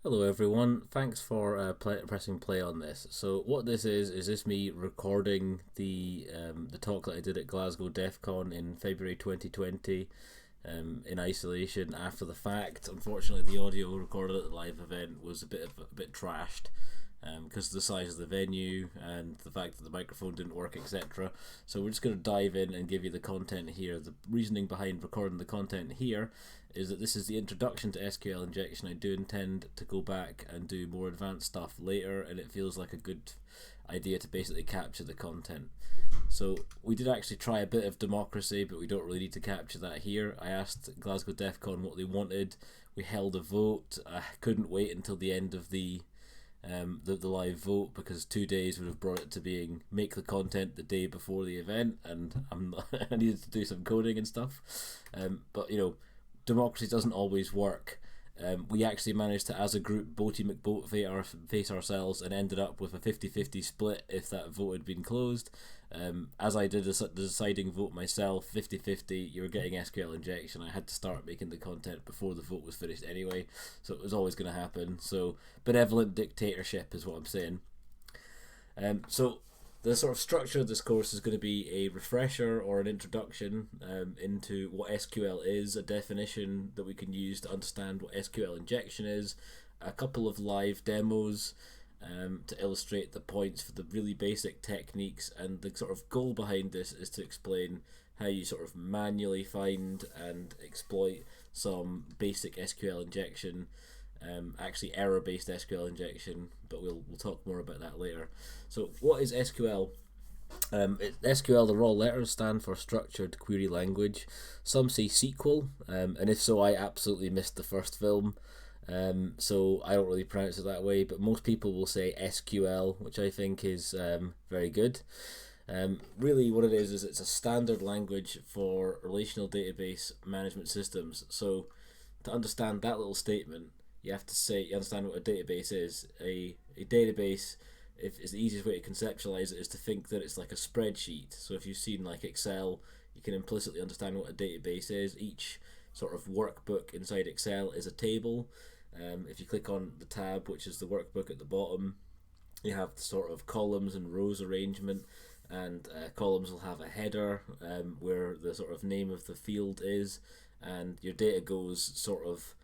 Hello everyone, thanks for pressing play on this. So what this is this me recording the talk that I did at Glasgow Defcon in February 2020 in isolation after the fact. Unfortunately, the audio recorded at the live event was a bit trashed because of the size of the venue and the fact that the microphone didn't work, etc. So we're just going to dive in and give you the content here. The reasoning behind recording the content here is that this is the introduction to SQL injection. I do intend to go back and do more advanced stuff later, and it feels like a good idea to basically capture the content. So we did actually try a bit of democracy, but we don't really need to capture that here. I asked Glasgow Defcon what they wanted. We held a vote. I couldn't wait until the end of the live vote because 2 days would have brought it to being make the content the day before the event, and I needed to do some coding and stuff. But you know, democracy doesn't always work. We actually managed to, as a group, Boaty mcBoatface ourselves and ended up with a 50-50 split if that vote had been closed. As I did the deciding vote myself, 50-50, you were getting SQL injection. I had to start making the content before the vote was finished anyway, so it was always going to happen. So benevolent dictatorship is what I'm saying. So the sort of structure of this course is going to be a refresher or an introduction into what SQL is, a definition that we can use to understand what SQL injection is, a couple of live demos to illustrate the points for the really basic techniques, and the sort of goal behind this is to explain how you sort of manually find and exploit some basic SQL injection, actually error-based SQL injection, but we'll talk more about that later. So what is SQL? SQL, the raw letters stand for Structured Query Language. Some say SQL, and if so, I absolutely missed the first film, so I don't really pronounce it that way, but most people will say SQL, which I think is very good. Really what it is it's a standard language for relational database management systems. So to understand that little statement, you have to say you understand what a database is. A database, if is the easiest way to conceptualize it, is to think that it's like a spreadsheet. So if you've seen like Excel, you can implicitly understand what a database is. Each sort of workbook inside Excel is a table. If you click on the tab, which is the workbook at the bottom, you have the sort of columns and rows arrangement, and columns will have a header where the sort of name of the field is, and your data goes sort of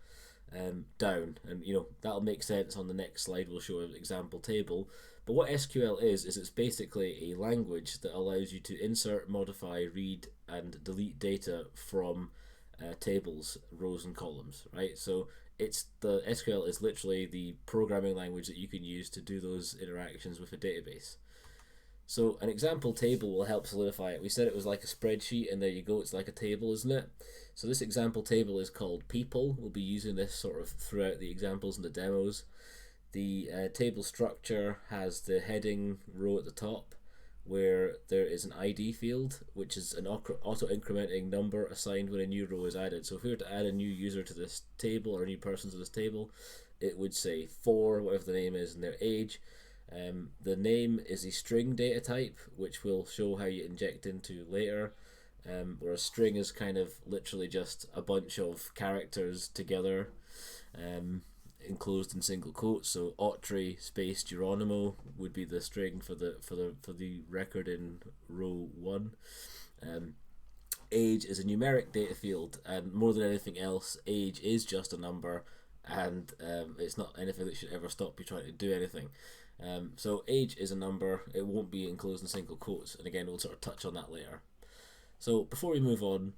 down, and you know that'll make sense on the next slide. We'll show an example table. But what SQL is it's basically a language that allows you to insert, modify, read and delete data from tables, rows and columns, right? So it's the SQL is literally the programming language that you can use to do those interactions with a database. So an example table will help solidify it. We said it was like a spreadsheet, and there you go, it's like a table, isn't it? So this example table is called people. We'll be using this sort of throughout the examples and the demos. The table structure has the heading row at the top, where there is an ID field, which is an auto-incrementing number assigned when a new row is added. So if we were to add a new user to this table, or a new person to this table, it would say for whatever the name is and their age. The name is a string data type, which we'll show how you inject into later, where a string is kind of literally just a bunch of characters together, enclosed in single quotes. So Autry space Geronimo would be the string for the record in row 1. Age is a numeric data field, and more than anything else, age is just a number, and it's not anything that should ever stop you trying to do anything. So age is a number, it won't be enclosed in single quotes, and again we'll sort of touch on that later. So before we move on,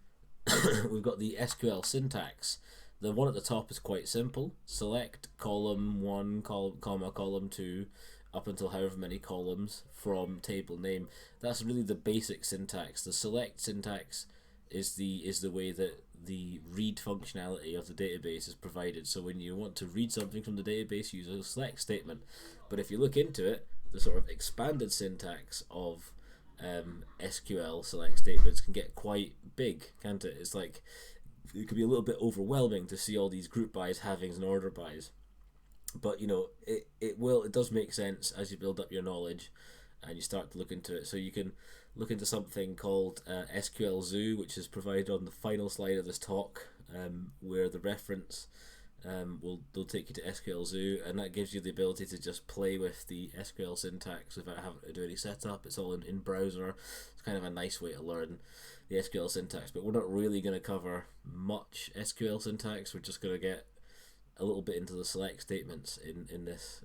we've got the SQL syntax. The one at the top is quite simple: select column 1, column 2, up until however many columns from table name. That's really the basic syntax. The select syntax is the way that the read functionality of the database is provided. So when you want to read something from the database, use a select statement. But if you look into it, the sort of expanded syntax of SQL select statements can get quite big, can't it? It's like it could be a little bit overwhelming to see all these group bys, halvings and order bys. But you know, it does make sense as you build up your knowledge and you start to look into it. So you can look into something called SQL Zoo, which is provided on the final slide of this talk, where the reference they'll take you to SQL Zoo, and that gives you the ability to just play with the SQL syntax without having to do any setup. It's all in browser. It's kind of a nice way to learn the SQL syntax, but we're not really going to cover much SQL syntax. We're just going to get a little bit into the select statements in this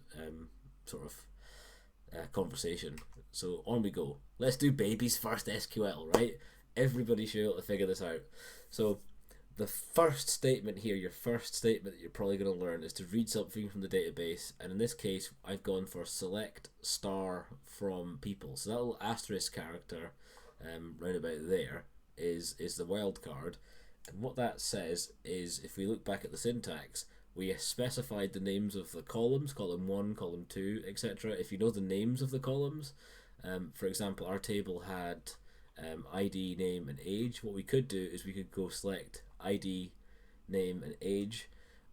sort of conversation. So on we go. Let's do baby's first SQL, right? Everybody should be able to figure this out. So the first statement here, your first statement that you're probably going to learn, is to read something from the database, and in this case I've gone for select star from people. So that little asterisk character round about there is the wildcard, and what that says is, if we look back at the syntax, we specified the names of the columns, column 1, column 2, etc. If you know the names of the columns, for example, our table had ID, name, and age. What we could do is we could go select ID, name, and age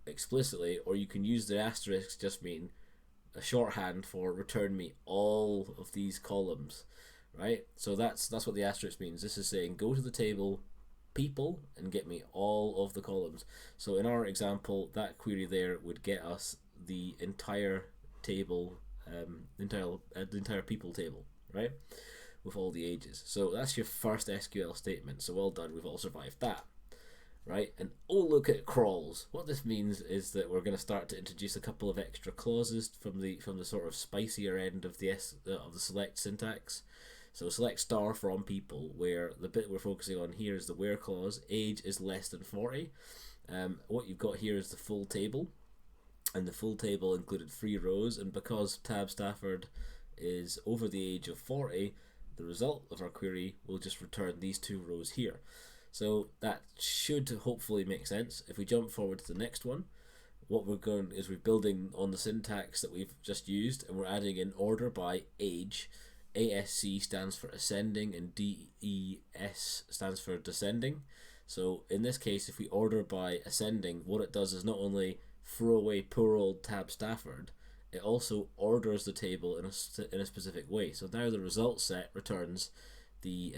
explicitly, or you can use the asterisk, just mean a shorthand for return me all of these columns, right? So that's what the asterisk means. This is saying go to the table people and get me all of the columns. So in our example, that query there would get us the entire table, the entire people table, right, with all the ages. So that's your first SQL statement. So well done, we've all survived that, right? And oh, look at crawls. What this means is that we're going to start to introduce a couple of extra clauses from the sort of spicier end of the select syntax. So select star from people, where the bit we're focusing on here is the where clause. Age is less than 40. What you've got here is the full table, and the full table included 3 rows, and because Tab Stafford is over the age of 40, the result of our query will just return these 2 rows here. So that should hopefully make sense. If we jump forward to the next one, what we're going is we're building on the syntax that we've just used, and we're adding in order by age. ASC stands for ascending and DES stands for descending. So in this case, if we order by ascending, what it does is not only throw away poor old Tab Stafford, it also orders the table in a specific way. So now the result set returns the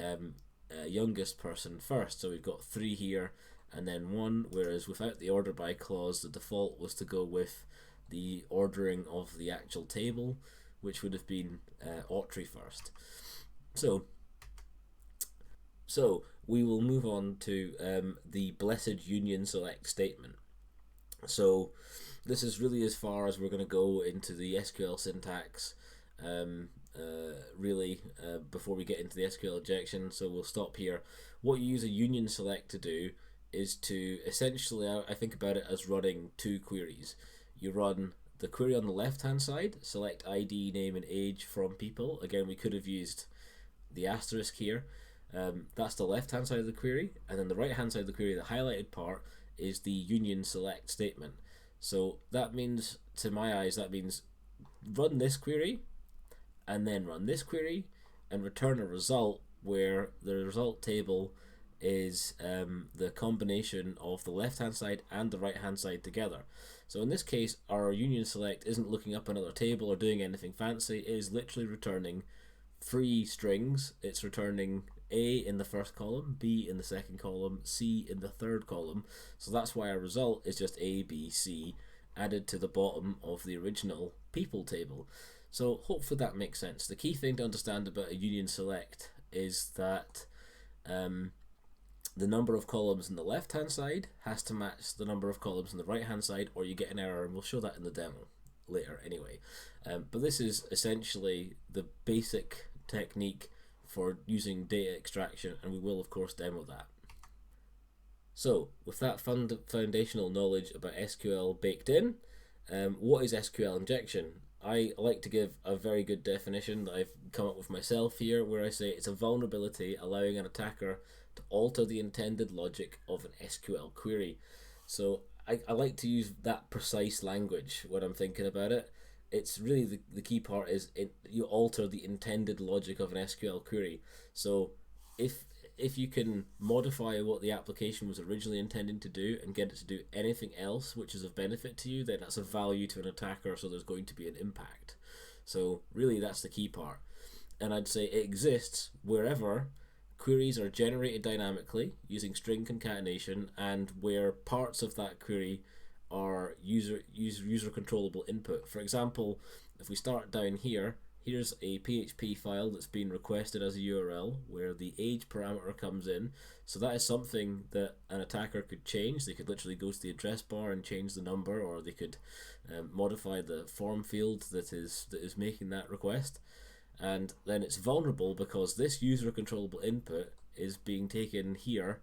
youngest person first. So we've got 3 here and then 1, whereas without the order by clause, the default was to go with the ordering of the actual table, which would have been Autry first. So we will move on to the blessed union select statement. So this is really as far as we're going to go into the SQL syntax, before we get into the SQL injection. So we'll stop here. What you use a union select to do is to essentially, I think about it as running 2 queries. You run the query on the left hand side, select ID, name, and age from people. Again, we could have used the asterisk here. That's the left hand side of the query, and then the right hand side of the query, the highlighted part, is the union select statement. So that means, to my eyes, that means run this query and then run this query and return a result where the result table is the combination of the left hand side and the right hand side together. So in this case, our union select isn't looking up another table or doing anything fancy. It is literally returning 3 strings. It's returning A in the first column, B in the second column, C in the third column. So that's why our result is just A, B, C added to the bottom of the original people table. So hopefully that makes sense. The key thing to understand about a union select is that the number of columns on the left hand side has to match the number of columns on the right hand side, or you get an error, and we'll show that in the demo later anyway. But this is essentially the basic technique for using data extraction, and we will of course demo that. So with that foundational knowledge about SQL baked in, what is SQL injection? I like to give a very good definition that I've come up with myself here, where I say it's a vulnerability allowing an attacker to alter the intended logic of an SQL query. So I like to use that precise language when I'm thinking about it. It's really the key part is you alter the intended logic of an SQL query. So if you can modify what the application was originally intending to do and get it to do anything else which is of benefit to you, then that's a value to an attacker, so there's going to be an impact. So really that's the key part. And I'd say it exists wherever queries are generated dynamically using string concatenation, and where parts of that query are user controllable input. For example, if we start down here, here's a PHP file that's been requested as a URL where the age parameter comes in. So that is something that an attacker could change. They could literally go to the address bar and change the number, or they could modify the form field that is making that request. And then it's vulnerable because this user controllable input is being taken here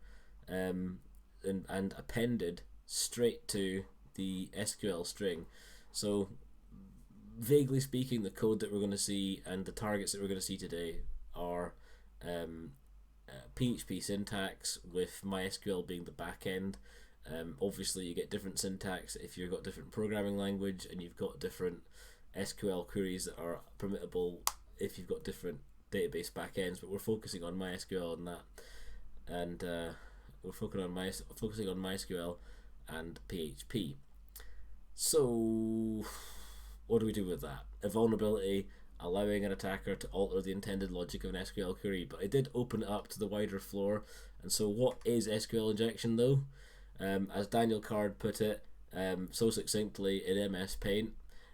and appended straight to the SQL string. So vaguely speaking, the code that we're going to see and the targets that we're going to see today are PHP syntax, with MySQL being the back end. Obviously you get different syntax if you've got different programming language, and you've got different SQL queries that are permittable if you've got different database backends, but we're focusing on MySQL and that, and we're focusing on MySQL and PHP. So what do we do with that? A vulnerability allowing an attacker to alter the intended logic of an SQL query, but it did open it up to the wider floor. And so what is SQL injection though? As Daniel Card put it so succinctly in MS Paint,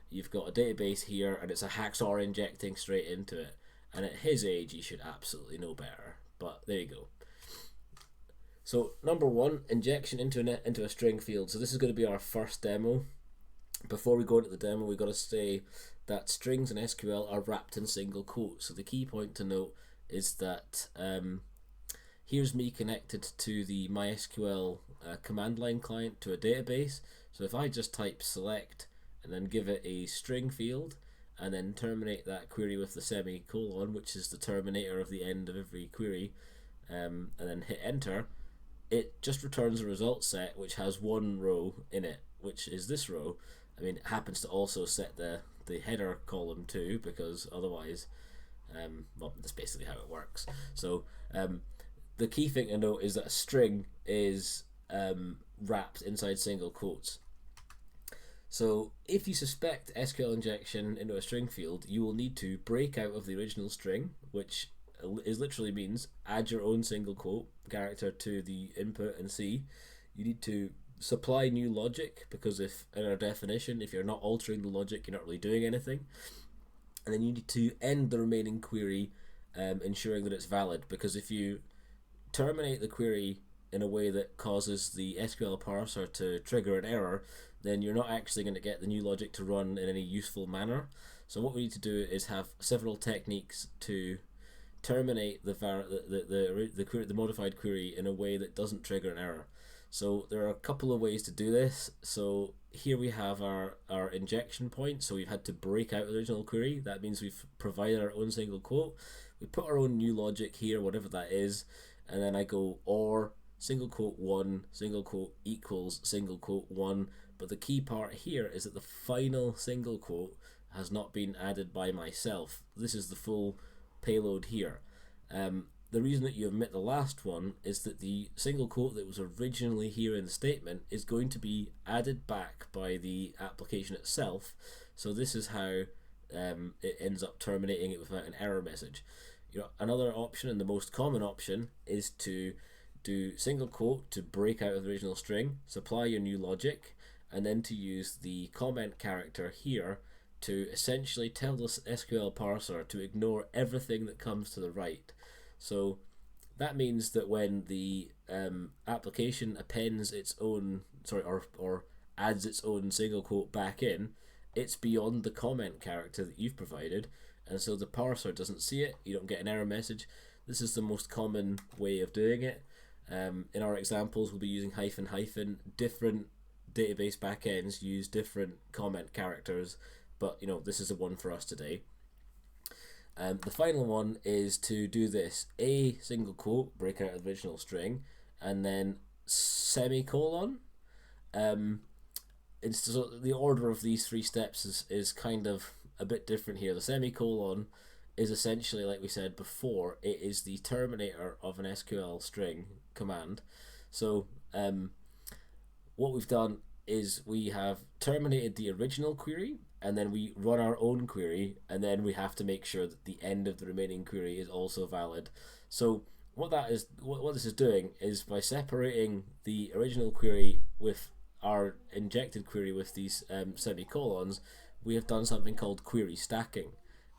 you've got a database here and it's a hacksaw injecting straight into it, and at his age he should absolutely know better, but there you go. So number one, injection into a string field. So this is going to be our first demo. Before we go into the demo, we've got to say that strings in SQL are wrapped in single quotes. So the key point to note is that here's me connected to the MySQL command line client to a database. So if I just type select and then give it a string field and then terminate that query with the semicolon, which is the terminator of the end of every query, and then hit enter, it just returns a result set which has one row in it, which is this row. I mean, it happens to also set the header column too, because otherwise, well, that's basically how it works. So the key thing to note is that a string is wrapped inside single quotes. So if you suspect SQL injection into a string field, you will need to break out of the original string, which literally means add your own single quote character to the input and see. You need to supply new logic, because if in our definition, if you're not altering the logic, you're not really doing anything. And then you need to end the remaining query, ensuring that it's valid, because if you terminate the query in a way that causes the SQL parser to trigger an error, then you're not actually going to get the new logic to run in any useful manner. So what we need to do is have several techniques to terminate the modified query in a way that doesn't trigger an error. So there are a couple of ways to do this. So here we have our injection point. So we've had to break out the original query. That means we've provided our own single quote. We put our own new logic here, whatever that is, and then I go or single quote 1, single quote equals single quote 1. But the key part here is that the final single quote has not been added by myself. This is the full payload here. The reason that you omit the last one is that the single quote that was originally here in the statement is going to be added back by the application itself. So this is how it ends up terminating it without an error message. Another option, and the most common option, is to do single quote to break out of the original string, supply your new logic, and then to use the comment character here to essentially tell the SQL parser to ignore everything that comes to the right. So that means that when the application appends its own, or adds its own single quote back in, it's beyond the comment character that you've provided, and so the parser doesn't see it. You don't get an error message. This is the most common way of doing it. In our examples, we'll be using --. Different database backends use different comment characters, but this is the one for us today. The final one is to do this: a single quote, break out of the original string, and then semicolon. So the order of these three steps is kind of a bit different here. The semicolon is essentially, like we said before, it is the terminator of an SQL string command. So what we've done is we have terminated the original query, and then we run our own query, and then we have to make sure that the end of the remaining query is also valid. So what this is doing is, by separating the original query with our injected query with these semicolons, we have done something called query stacking.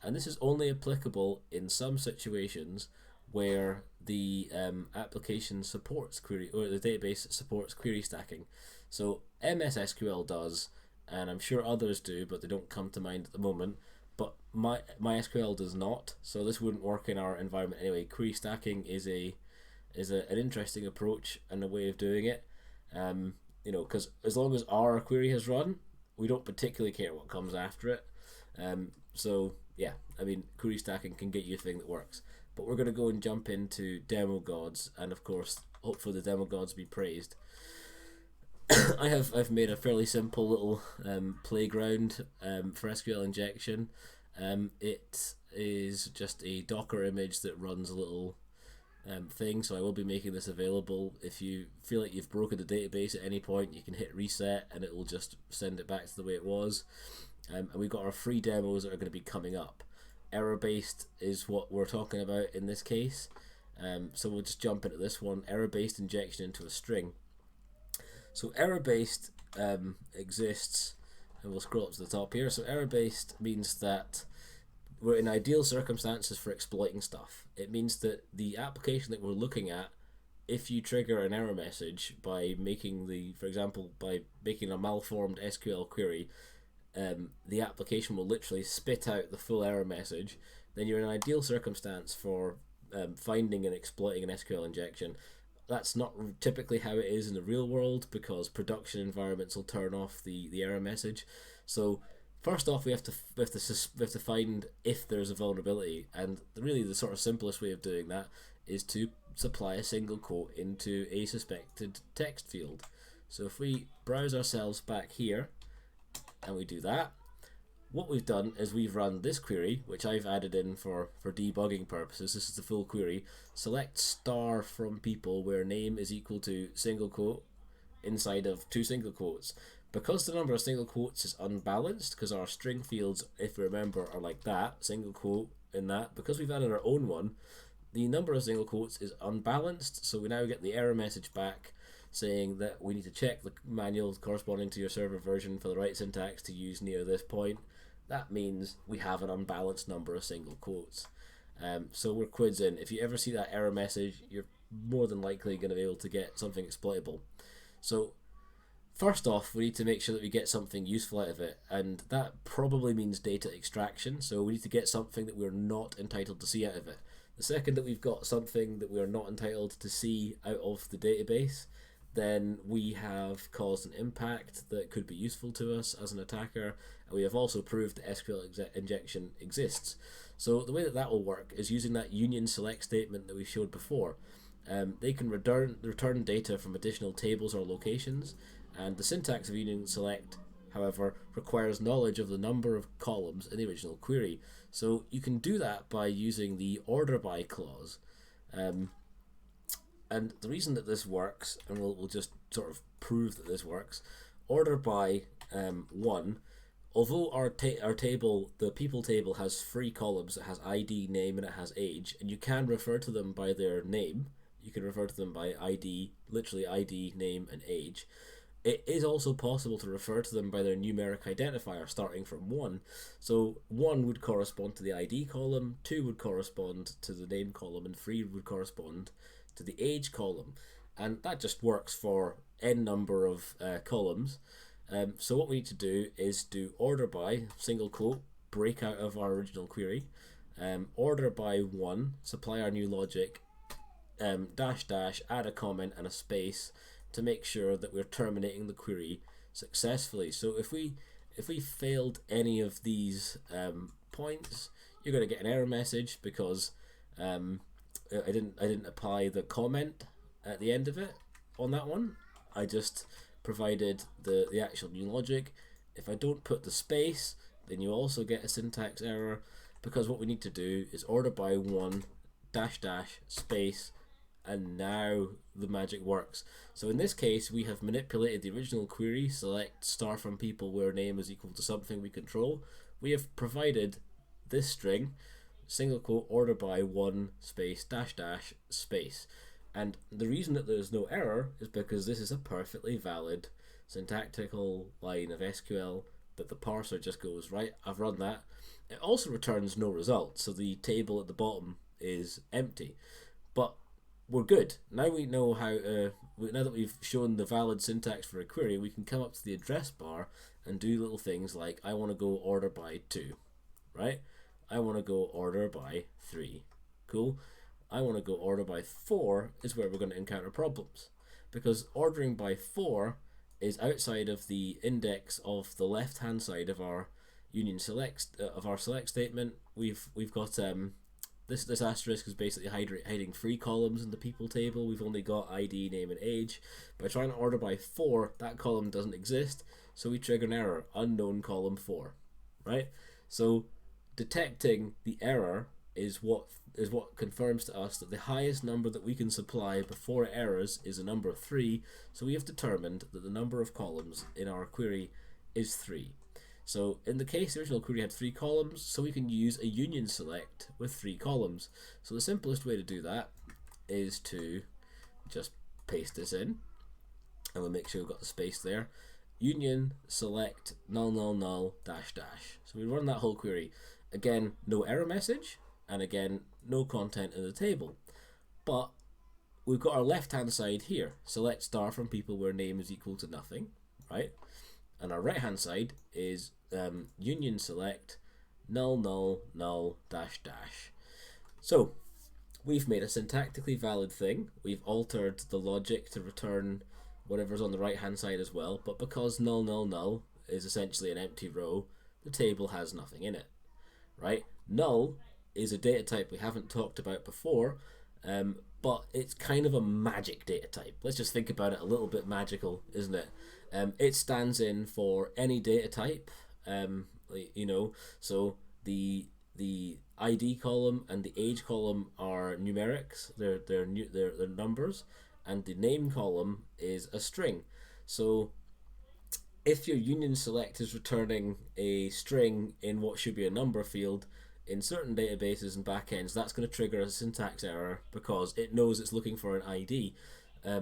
And this is only applicable in some situations where the application supports query, or the database supports query stacking. So MS SQL does, and I'm sure others do, but they don't come to mind at the moment. But MySQL does not, so this wouldn't work in our environment anyway. Query stacking is an interesting approach and a way of doing it. Because as long as our query has run, we don't particularly care what comes after it. So yeah, I mean, query stacking can get you a thing that works. But we're going to go and jump into demo gods, and of course, hopefully the demo gods be praised. I've made a fairly simple little playground for SQL injection. It is just a Docker image that runs a little thing, so I will be making this available. If you feel like you've broken the database at any point, you can hit reset and it will just send it back to the way it was. And we've got our free demos that are going to be coming up. Error-based is what we're talking about in this case. So we'll just jump into this one, error-based injection into a string. So error-based exists, and we'll scroll up to the top here. So error-based means that we're in ideal circumstances for exploiting stuff. It means that the application that we're looking at, if you trigger an error message by making for example, by making a malformed SQL query, the application will literally spit out the full error message. Then you're in an ideal circumstance for finding and exploiting an SQL injection. That's not typically how it is in the real world, because production environments will turn off the error message. So first off, we have to find if there's a vulnerability, and really the sort of simplest way of doing that is to supply a single quote into a suspected text field. So if we browse ourselves back here and we do that, what we've done is we've run this query, which I've added in for debugging purposes. This is the full query. Select star from people where name is equal to single quote inside of two single quotes. Because the number of single quotes is unbalanced, because our string fields, if you remember, are like that, single quote in that, because we've added our own one, the number of single quotes is unbalanced, so we now get the error message back saying that we need to check the manual corresponding to your server version for the right syntax to use near this point. That means we have an unbalanced number of single quotes. So we're quids in. If you ever see that error message, you're more than likely going to be able to get something exploitable. So first off, we need to make sure that we get something useful out of it, and that probably means data extraction. So we need to get something that we're not entitled to see out of it. The second that we've got something that we are not entitled to see out of the database, then we have caused an impact that could be useful to us as an attacker, and we have also proved that SQL injection exists. So the way that will work is using that union select statement that we showed before. They can return data from additional tables or locations, and the syntax of union select, however, requires knowledge of the number of columns in the original query. So you can do that by using the order by clause. And the reason that this works, and we'll just sort of prove that this works, order by 1, although our table, the people table, has 3 columns. It has ID, name, and it has age, and you can refer to them by their name. You can refer to them by ID, literally ID, name, and age. It is also possible to refer to them by their numeric identifier starting from 1. So 1 would correspond to the ID column, 2 would correspond to the name column, and 3 would correspond to the age column. And that just works for n number of columns. So what we need to do is do order by, single quote, break out of our original query, order by 1, supply our new logic, dash dash, add a comment and a space to make sure that we're terminating the query successfully. So if we failed any of these points, you're going to get an error message because I didn't apply the comment at the end of it on that one. I just provided the actual new logic. If I don't put the space, then you also get a syntax error, because what we need to do is order by 1 dash dash space, and now the magic works. So in this case, we have manipulated the original query, select star from people where name is equal to something we control. We have provided this string, single quote, order by 1 space dash dash space. And the reason that there's no error is because this is a perfectly valid syntactical line of SQL that the parser just goes, right, I've run that. It also returns no result, so the table at the bottom is empty. But we're good. Now we know how, now that we've shown the valid syntax for a query, we can come up to the address bar and do little things like, I want to go order by 2, right? I want to go order by 3. Cool. I want to go order by 4 is where we're going to encounter problems, because ordering by 4 is outside of the index of the left hand side of our union select select statement. We've got this asterisk is basically hiding 3 columns in the people table. We've only got ID, name, and age. By trying to order by 4, that column doesn't exist, so we trigger an error, unknown column 4, right? So detecting the error is what confirms to us that the highest number that we can supply before errors is a number of 3. So we have determined that the number of columns in our query is 3. So in the case the original query had 3 columns, so we can use a union select with 3 columns. So the simplest way to do that is to just paste this in, and we'll make sure we've got the space there. Union select null null null dash dash. So we run that whole query. Again, no error message, and again, no content in the table. But we've got our left hand side here, select star from people where name is equal to nothing, right? And our right hand side is union select null null null dash dash. So we've made a syntactically valid thing. We've altered the logic to return whatever's on the right hand side as well, but because null null null is essentially an empty row, the table has nothing in it, right? Null is a data type we haven't talked about before, but it's kind of a magic data type. Let's just think about it a little bit magical, isn't it? It stands in for any data type, you know, so the ID column and the age column are numerics, they're numbers, and the name column is a string. So if your union select is returning a string in what should be a number field, in certain databases and backends, that's going to trigger a syntax error because it knows it's looking for an ID.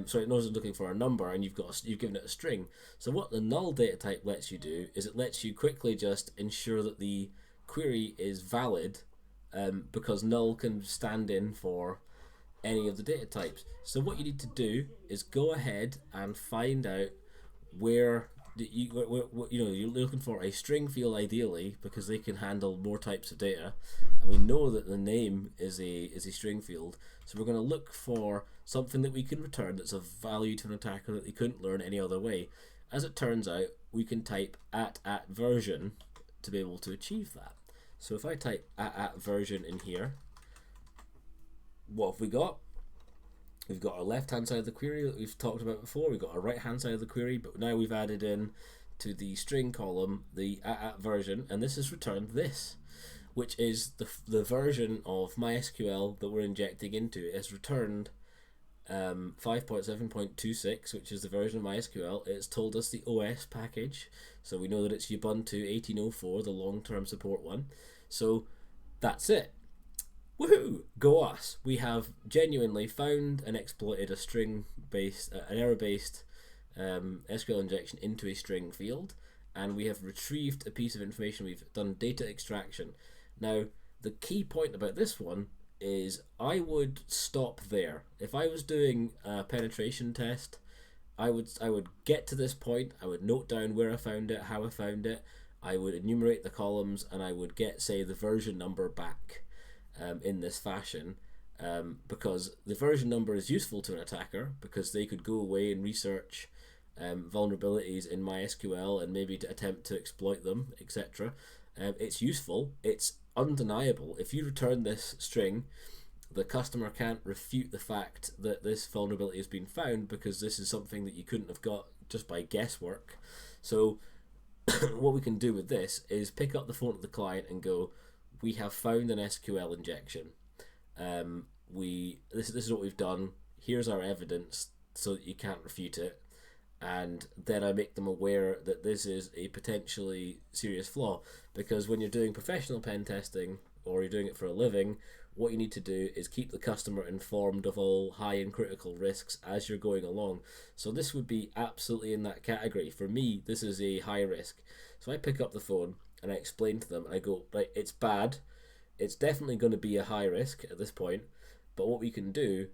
So it knows it's looking for a number, and you've given it a string. So what the null data type lets you do is it lets you quickly just ensure that the query is valid, because null can stand in for any of the data types. So what you need to do is go ahead and find out where you're looking for a string field ideally, because they can handle more types of data, and we know that the name is a string field. So we're going to look for something that we can return that's of value to an attacker that they couldn't learn any other way. As it turns out, we can type at version to be able to achieve that. So if I type at version in here, what have we got? We've got our left hand side of the query that we've talked about before. We've got our right hand side of the query, but now we've added in to the string column the at version, and this has returned this, which is the version of MySQL that we're injecting into. It has returned 5.7.26, which is the version of MySQL. It's told us the OS package, so we know that it's Ubuntu 18.04, the long-term support one. So that's it. Woohoo! Go us! We have genuinely found and exploited an error-based SQL injection into a string field, and we have retrieved a piece of information. We've done data extraction. Now, the key point about this one is I would stop there. If I was doing a penetration test, I would get to this point, I would note down where I found it, how I found it, I would enumerate the columns, and I would get, say, the version number back. In this fashion, because the version number is useful to an attacker, because they could go away and research vulnerabilities in MySQL and maybe to attempt to exploit them, etc. It's useful, it's undeniable. If you return this string, the customer can't refute the fact that this vulnerability has been found, because this is something that you couldn't have got just by guesswork. So what we can do with this is pick up the phone to the client and go, we have found an SQL injection. This is what we've done. Here's our evidence, so that you can't refute it. And then I make them aware that this is a potentially serious flaw, because when you're doing professional pen testing, or you're doing it for a living, what you need to do is keep the customer informed of all high and critical risks as you're going along. So this would be absolutely in that category. For me, this is a high risk. So I pick up the phone and I explain to them, and I go, right, it's bad. It's definitely going to be a high risk at this point, but what we can do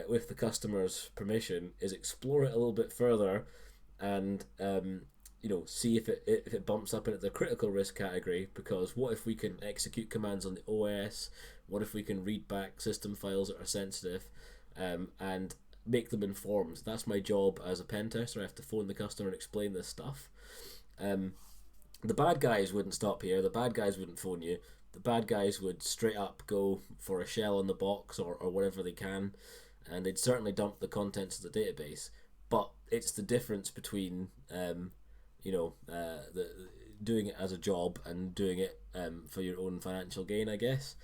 with the customer's permission is explore it a little bit further and see if it bumps up into the critical risk category, because what if we can execute commands on the OS? What if we can read back system files that are sensitive and make them informed? That's my job as a pen tester. I have to phone the customer and explain this stuff. The bad guys wouldn't stop here. The bad guys wouldn't phone you. The bad guys would straight up go for a shell on the box or whatever they can, and they'd certainly dump the contents of the database. But it's the difference between doing it as a job and doing it for your own financial gain, I guess.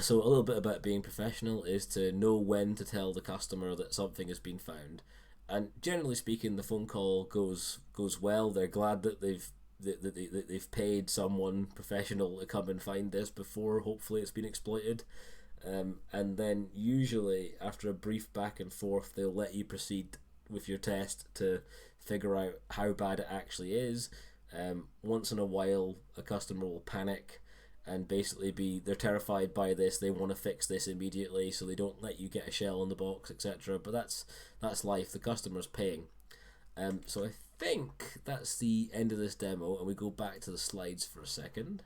So a little bit about being professional is to know when to tell the customer that something has been found, and generally speaking, the phone call goes well. They're glad that they've paid someone professional to come and find this before hopefully it's been exploited, and then usually after a brief back and forth, they'll let you proceed with your test to figure out how bad it actually is. Once in a while, a customer will panic and basically they're terrified by this. They want to fix this immediately, so they don't let you get a shell on the box, etc. But that's life. The customer's paying. So I think that's the end of this demo, and we go back to the slides for a second,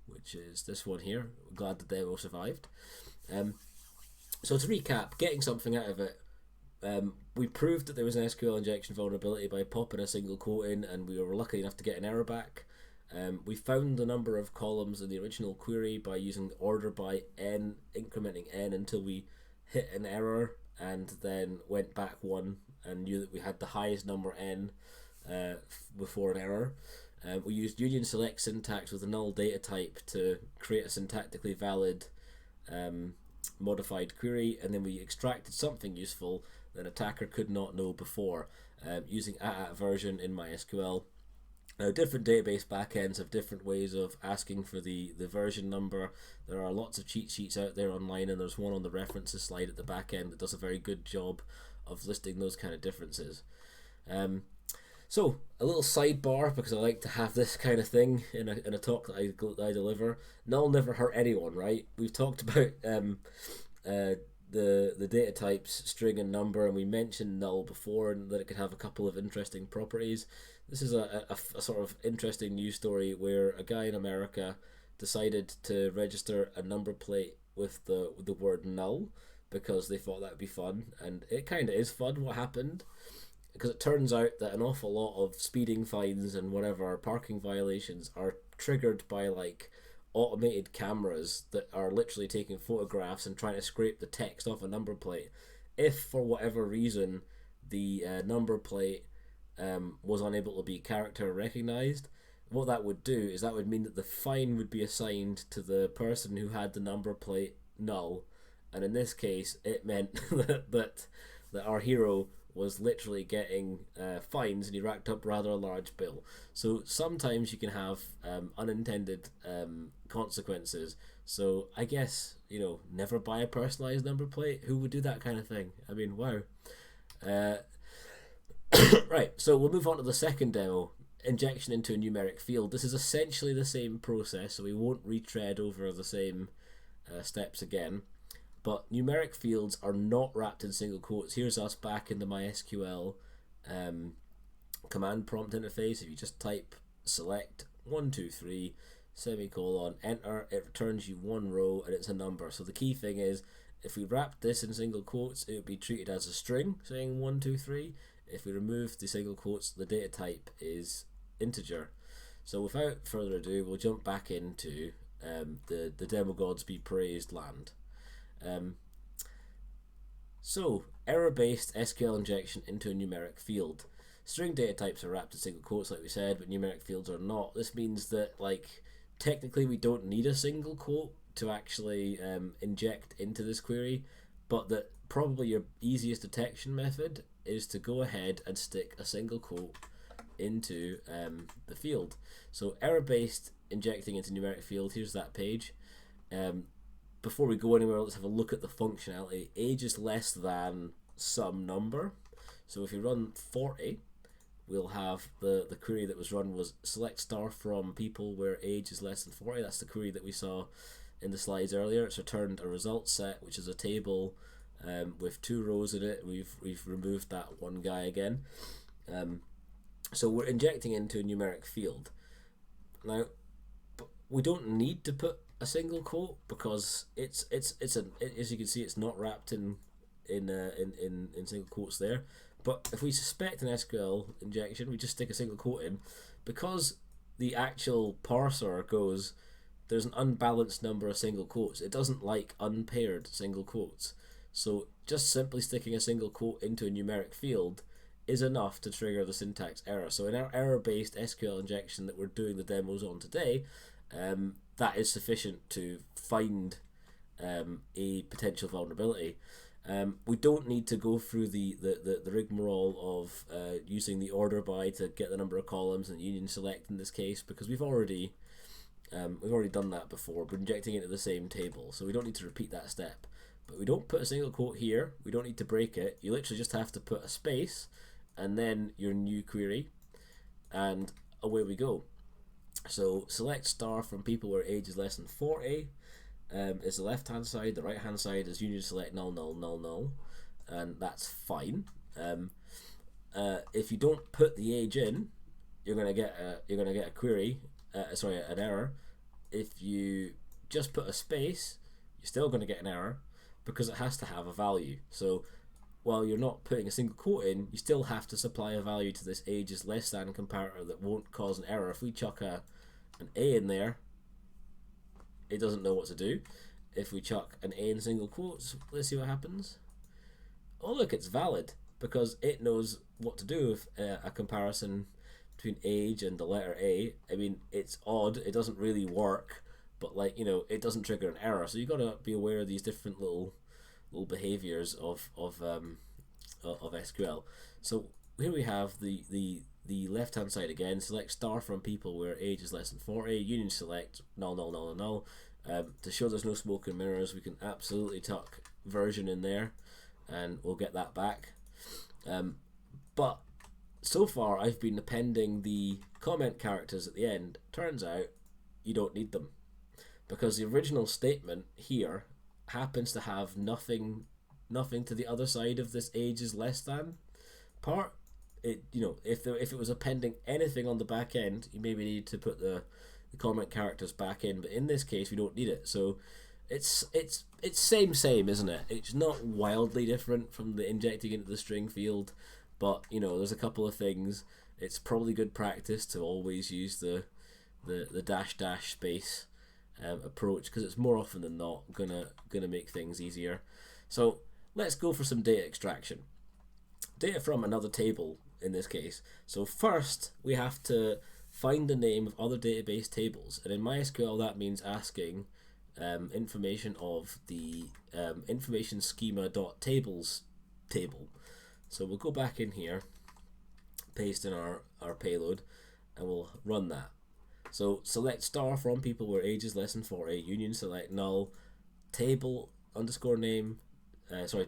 which is this one here. We're glad the demo survived. So to recap, getting something out of it. We proved that there was an SQL injection vulnerability by popping a single quote in, and we were lucky enough to get an error back. We found the number of columns in the original query by using order by n, incrementing n until we hit an error, and then went back one and knew that we had the highest number n before an error. We used union select syntax with a null data type to create a syntactically valid modified query, and then we extracted something useful that an attacker could not know before, using @version in MySQL. Now, different database backends have different ways of asking for the version number. There are lots of cheat sheets out there online, and there's one on the references slide at the back end that does a very good job of listing those kind of differences. So, a little sidebar, because I like to have this kind of thing in a talk that I deliver. Null never hurt anyone, right? We've talked about the data types, string and number, and we mentioned null before, and that it could have a couple of interesting properties. This is a sort of interesting news story where a guy in America decided to register a number plate with the word null because they thought that would be fun, and it kind of is fun. What happened? Because it turns out that an awful lot of speeding fines and whatever parking violations are triggered by like automated cameras that are literally taking photographs and trying to scrape the text off a number plate. If for whatever reason the number plate was unable to be character recognized, what that would do is that would mean that the fine would be assigned to the person who had the number plate null, and in this case it meant that our hero was literally getting fines, and he racked up rather a large bill. So sometimes you can have unintended consequences. So I guess, never buy a personalized number plate. Who would do that kind of thing? I mean, wow. Right, so we'll move on to the second demo, injection into a numeric field. This is essentially the same process, so we won't retread over the same steps again. But numeric fields are not wrapped in single quotes. Here's us back in the MySQL command prompt interface. If you just type select 123 semicolon enter, it returns you one row and it's a number. So the key thing is, if we wrapped this in single quotes, it would be treated as a string saying 123. If we remove the single quotes, the data type is integer. So without further ado, we'll jump back into the demo gods be praised land. So, error-based SQL injection into a numeric field. String data types are wrapped in single quotes, like we said, but numeric fields are not. This means that, technically we don't need a single quote to actually inject into this query, but that probably your easiest detection method is to go ahead and stick a single quote into the field. So error-based injecting into numeric field, here's that page. Before we go anywhere, let's have a look at the functionality. Age is less than some number. So if you run 40, we'll have the query that was run was select star from people where age is less than 40. That's the query that we saw in the slides earlier. It's returned a result set, which is a table with 2 rows in it. We've removed that one guy again. So we're injecting into a numeric field. Now, we don't need to put a single quote because it's as you can see, it's not wrapped in single quotes there. But if we suspect an SQL injection, we just stick a single quote in, because the actual parser goes, there's an unbalanced number of single quotes. It doesn't like unpaired single quotes. So just simply sticking a single quote into a numeric field is enough to trigger the syntax error. So in our error-based SQL injection that we're doing the demos on today, that is sufficient to find a potential vulnerability. We don't need to go through the rigmarole of using the order by to get the number of columns and union select in this case, because we've already done that before. We're injecting into the same table, so we don't need to repeat that step. But we don't put a single quote here. We don't need to break it. You literally just have to put a space and then your new query, and away we go. So select star from people where age is less than 40 is the left hand side. The right hand side is union select null null null null, and that's fine. If you don't put the age in, you're gonna get a query. An error. If you just put a space, you're still going to get an error because it has to have a value. So while you're not putting a single quote in, you still have to supply a value to this age is less than comparator that won't cause an error. If we chuck an A in there, it doesn't know what to do. If we chuck an A in single quotes, let's see what happens. Oh look, it's valid because it knows what to do with a comparison between age and the letter A. I mean, it's odd, it doesn't really work, but like, you know, it doesn't trigger an error. So you got to be aware of these different little behaviors of SQL. So here we have the left hand side again. Select star from people where age is less than 40. Union select null null null null. To show there's no smoke and mirrors, we can absolutely tuck version in there, and we'll get that back. But so far I've been appending the comment characters at the end. Turns out you don't need them, because the original statement here happens to have nothing to the other side of this age is less than part. It, you know, if it was appending anything on the back end, you maybe need to put the comment characters back in, but in this case we don't need it. So it's same, isn't it? It's not wildly different from the injecting into the string field, but you know, there's a couple of things. It's probably good practice to always use the dash space approach, because it's more often than not gonna make things easier. So let's go for some data extraction. Data from another table in this case. So first we have to find the name of other database tables, and in MySQL that means asking information of the information schema.tables table. So we'll go back in here, paste in our payload, and we'll run that. So select star from people where age is less than 40, union select null, table underscore name,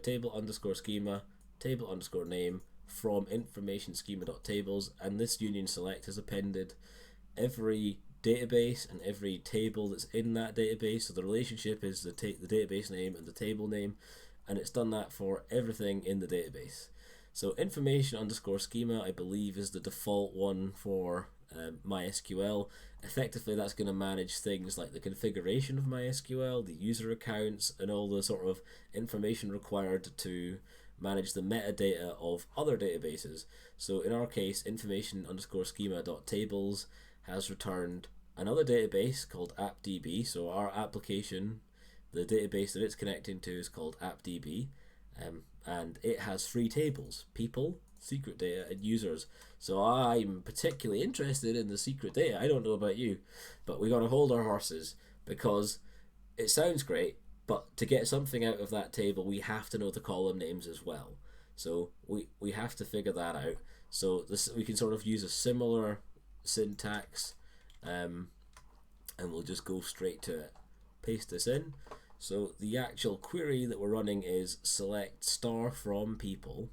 table underscore schema, table underscore name from information schema.tables, and this union select has appended every database and every table that's in that database. So the relationship is the database name and the table name, and it's done that for everything in the database. So information underscore schema, I believe, is the default one for MySQL. Effectively, that's going to manage things like the configuration of MySQL, the user accounts, and all the sort of information required to manage the metadata of other databases. So in our case, information underscore schema.tables has returned another database called appdb. So our application, the database that it's connecting to, is called appdb, and it has 3 tables: people, secret data, and users. So I'm particularly interested in the secret data. I don't know about you, but we got to hold our horses, because it sounds great, but to get something out of that table we have to know the column names as well. So we have to figure that out. So this, we can sort of use a similar syntax and we'll just go straight to it. Paste this in. So the actual query that we're running is select star from people,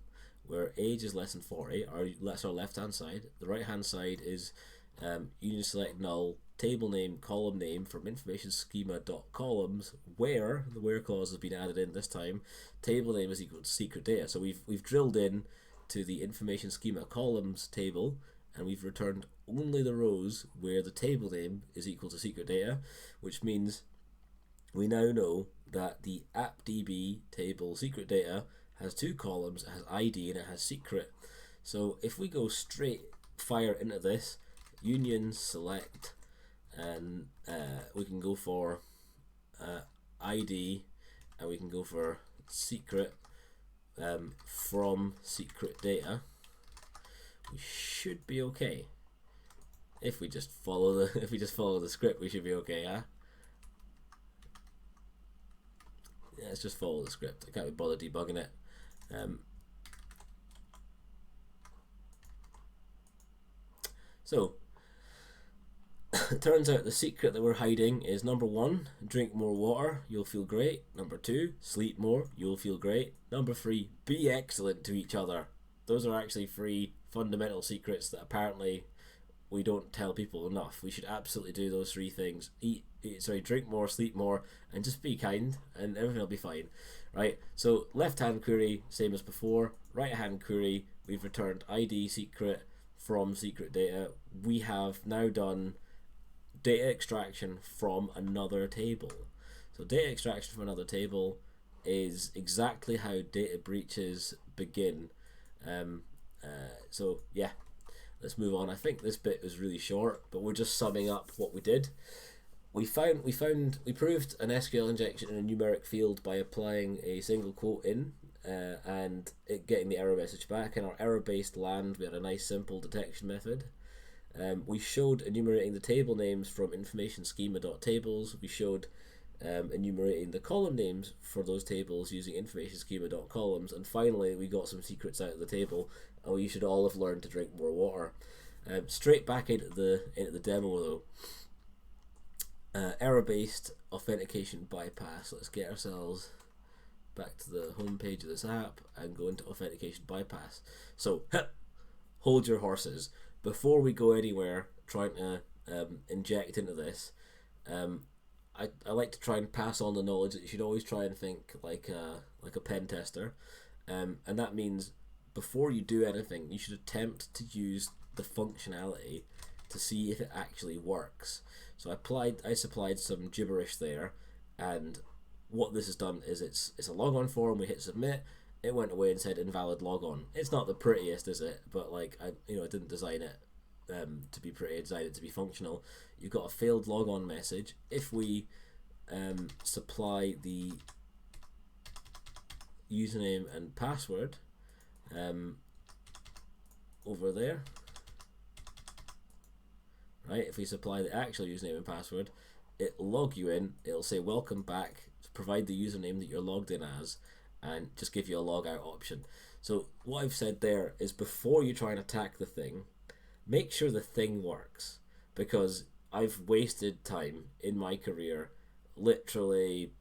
where age is less than 40, that's our left hand side. The right hand side is union select null, table name, column name from information schema.columns, where the where clause has been added in this time. Table name is equal to secret data. So we've drilled in to the information schema columns table, and we've returned only the rows where the table name is equal to secret data, which means we now know that the appdb table secret data has two columns, it has ID and it has secret. So if we go straight fire into this, union select, and we can go for ID, and we can go for secret from secret data, we should be okay. If we just follow the script, we should be okay, huh? Yeah, let's just follow the script. I can't be bothered debugging it. So it turns out the secret that we're hiding is number 1, drink more water, you'll feel great. Number 2, sleep more, you'll feel great. Number 3, be excellent to each other. Those are actually 3 fundamental secrets that apparently we don't tell people enough. We should absolutely do those 3 things. Drink more, sleep more, and just be kind, and everything will be fine. Right? So left hand query, same as before. Right hand query, we've returned ID secret from secret data. We have now done data extraction from another table. So data extraction from another table is exactly how data breaches begin. So yeah, let's move on. I think this bit was really short, but we're just summing up what we did. We proved an SQL injection in a numeric field by applying a single quote in and it getting the error message back. In our error-based land, we had a nice simple detection method. We showed enumerating the table names from information schema.tables. We showed enumerating the column names for those tables using information schema.columns. And finally, we got some secrets out of the table, and we should all have learned to drink more water. Straight back into the demo though. Error-based authentication bypass. Let's get ourselves back to the home page of this app and go into authentication bypass. So hold your horses. Before we go anywhere trying to inject into this, I like to try and pass on the knowledge that you should always try and think like a pen tester, and that means before you do anything, you should attempt to use the functionality to see if it actually works. So I supplied some gibberish there, and what this has done is it's a logon form. We hit submit. It went away and said invalid logon. It's not the prettiest, is it? But like I didn't design it to be pretty. I designed it to be functional. You've got a failed logon message. If we supply the username and password over there, right? If we supply the actual username and password, it'll log you in. It'll say welcome back. Provide the username that you're logged in as, and just give you a log out option. So what I've said there is before you try and attack the thing, make sure the thing works, because I've wasted time in my career literally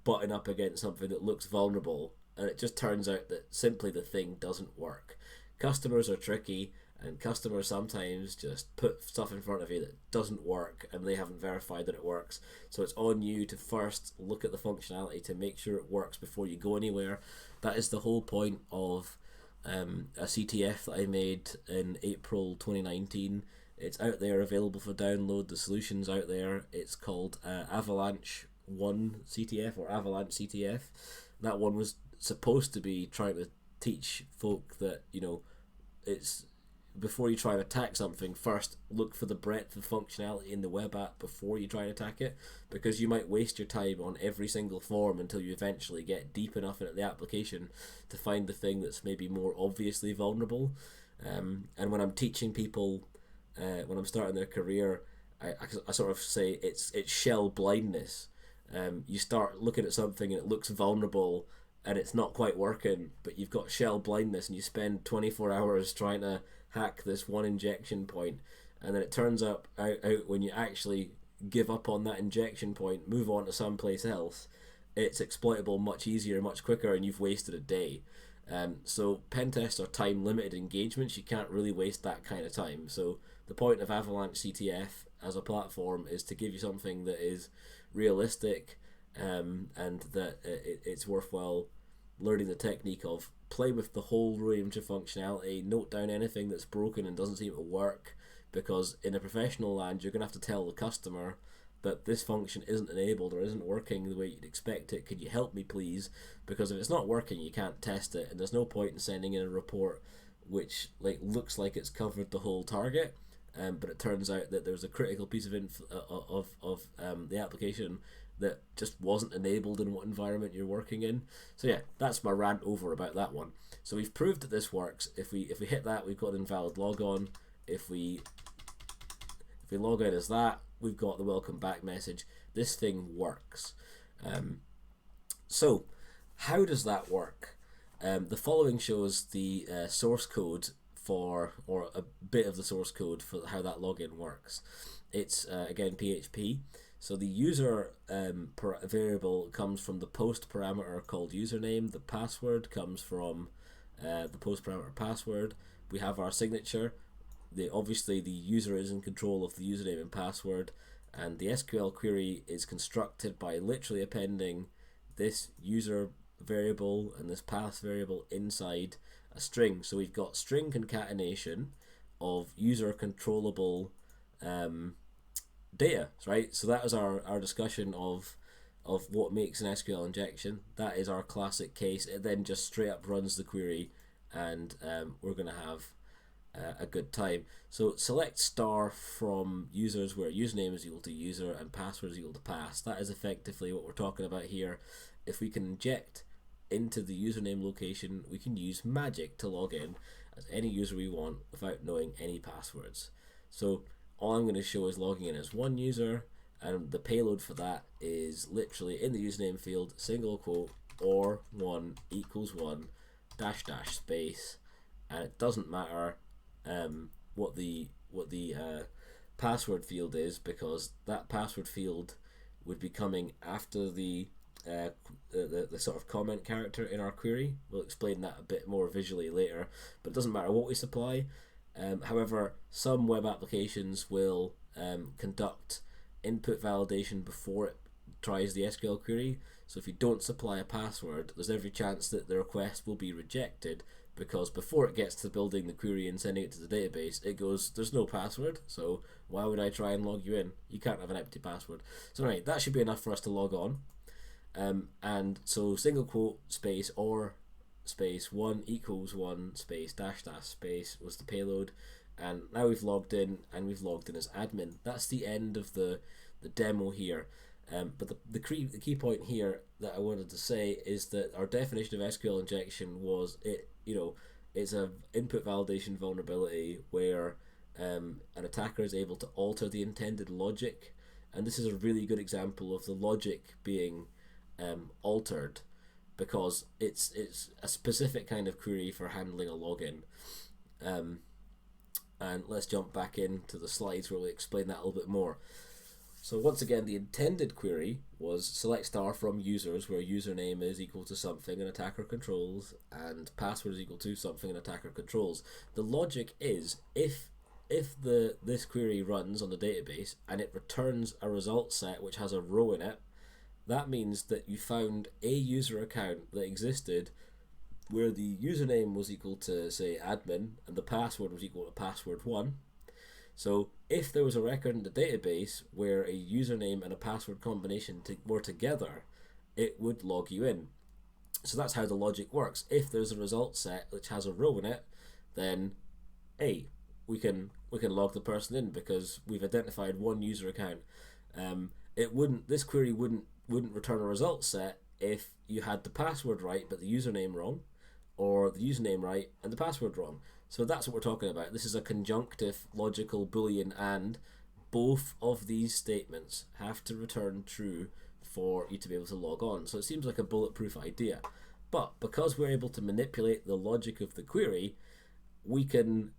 butting up against something that looks vulnerable, and it just turns out that simply the thing doesn't work. Customers are tricky, and customers sometimes just put stuff in front of you that doesn't work and they haven't verified that it works. So it's on you to first look at the functionality to make sure it works before you go anywhere. That is the whole point of a CTF that I made in April 2019. It's out there, available for download. The solution's out there. It's called Avalanche 1 CTF or Avalanche CTF. That one was supposed to be trying to teach folk that, it's before you try and attack something, first look for the breadth of functionality in the web app before you try and attack it, because you might waste your time on every single form until you eventually get deep enough into the application to find the thing that's maybe more obviously vulnerable. And when I'm teaching people, when I'm starting their career, I sort of say it's shell blindness. You start looking at something and it looks vulnerable and it's not quite working, but you've got shell blindness and you spend 24 hours trying to hack this one injection point, and then it turns out when you actually give up on that injection point, move on to someplace else, it's exploitable much easier, much quicker, and you've wasted a day. So pen tests are time limited engagements. You can't really waste that kind of time. So the point of Avalanche CTF as a platform is to give you something that is realistic, and that it's worthwhile learning the technique of play with the whole range of functionality, note down anything that's broken and doesn't seem to work, because in a professional land you're going to have to tell the customer that this function isn't enabled or isn't working the way you'd expect it. Could you help me please? Because if it's not working, you can't test it, and there's no point in sending in a report which looks like it's covered the whole target, but it turns out that there's a critical piece of the application that just wasn't enabled in what environment you're working in. So yeah, that's my rant over about that one. So we've proved that this works. If we hit that, we've got an invalid logon. If we log out as that, we've got the welcome back message. This thing works. So how does that work? The following shows the source code for, or a bit of the source code for how that login works. It's again PHP. So the user variable comes from the post parameter called username. The password comes from the post parameter password. We have our signature. Obviously the user is in control of the username and password, and the SQL query is constructed by literally appending this user variable and this path variable inside a string. So we've got string concatenation of user controllable data, right? So that is our discussion of what makes an SQL injection. That is our classic case. It then just straight up runs the query, and we're going to have a good time. So select star from users where username is equal to user and password is equal to pass. That is effectively what we're talking about here. If we can inject into the username location, we can use magic to log in as any user we want without knowing any passwords. So all I'm going to show is logging in as one user, and the payload for that is literally in the username field, single quote, or 1 equals 1 dash dash space, and it doesn't matter what the password field is, because that password field would be coming after the sort of comment character in our query. We'll explain that a bit more visually later, but it doesn't matter what we supply. However, some web applications will conduct input validation before it tries the SQL query. So if you don't supply a password, there's every chance that the request will be rejected, because before it gets to building the query and sending it to the database, it goes, there's no password, so why would I try and log you in? You can't have an empty password. So right, that should be enough for us to log on. And so single quote space or space 1 equals 1 space dash dash space was the payload, and now we've logged in, and we've logged in as admin. That's the end of the demo here. But the key point here that I wanted to say is that our definition of SQL injection was it's a input validation vulnerability where an attacker is able to alter the intended logic, and this is a really good example of the logic being altered, because it's a specific kind of query for handling a login. And let's jump back into the slides where we explain that a little bit more. So once again, the intended query was select star from users where username is equal to something and attacker controls, and password is equal to something and attacker controls. The logic is if this query runs on the database and it returns a result set which has a row in it, that means that you found a user account that existed where the username was equal to, say, admin, and the password was equal to password1. So if there was a record in the database where a username and a password combination were together, it would log you in. So that's how the logic works. If there's a result set which has a row in it, then we can log the person in because we've identified one user account. This query wouldn't return a result set if you had the password right but the username wrong, or the username right and the password wrong. So that's what we're talking about. This is a conjunctive logical boolean, and both of these statements have to return true for you to be able to log on. So it seems like a bulletproof idea, but because we're able to manipulate the logic of the query, we can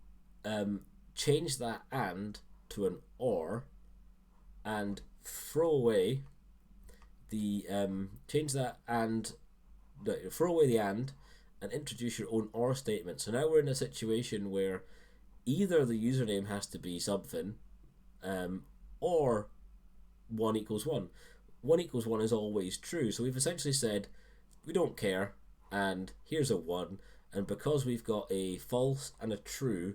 change that and to an or, and throw away the change that and throw away the and introduce your own or statement. So now we're in a situation where either the username has to be something, or 1 equals 1. 1 equals 1 is always true. So we've essentially said we don't care, and here's a 1, and because we've got a false and a true,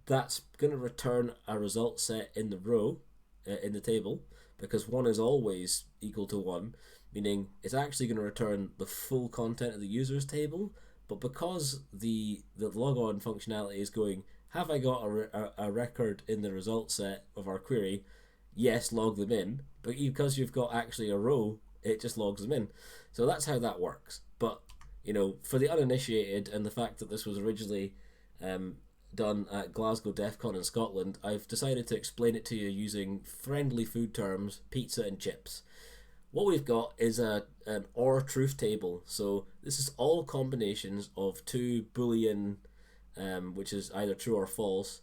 that's going to return a result set in the row, in the table, because 1 is always equal to 1, meaning it's actually going to return the full content of the user's table. But because the logon functionality is going, have I got a record in the result set of our query? Yes, log them in. But because you've got actually a row, it just logs them in. So that's how that works. But, you know, for the uninitiated, and the fact that this was originally done at Glasgow Defcon in Scotland, I've decided to explain it to you using friendly food terms, pizza and chips. What we've got is an or truth table. So this is all combinations of two Boolean, which is either true or false.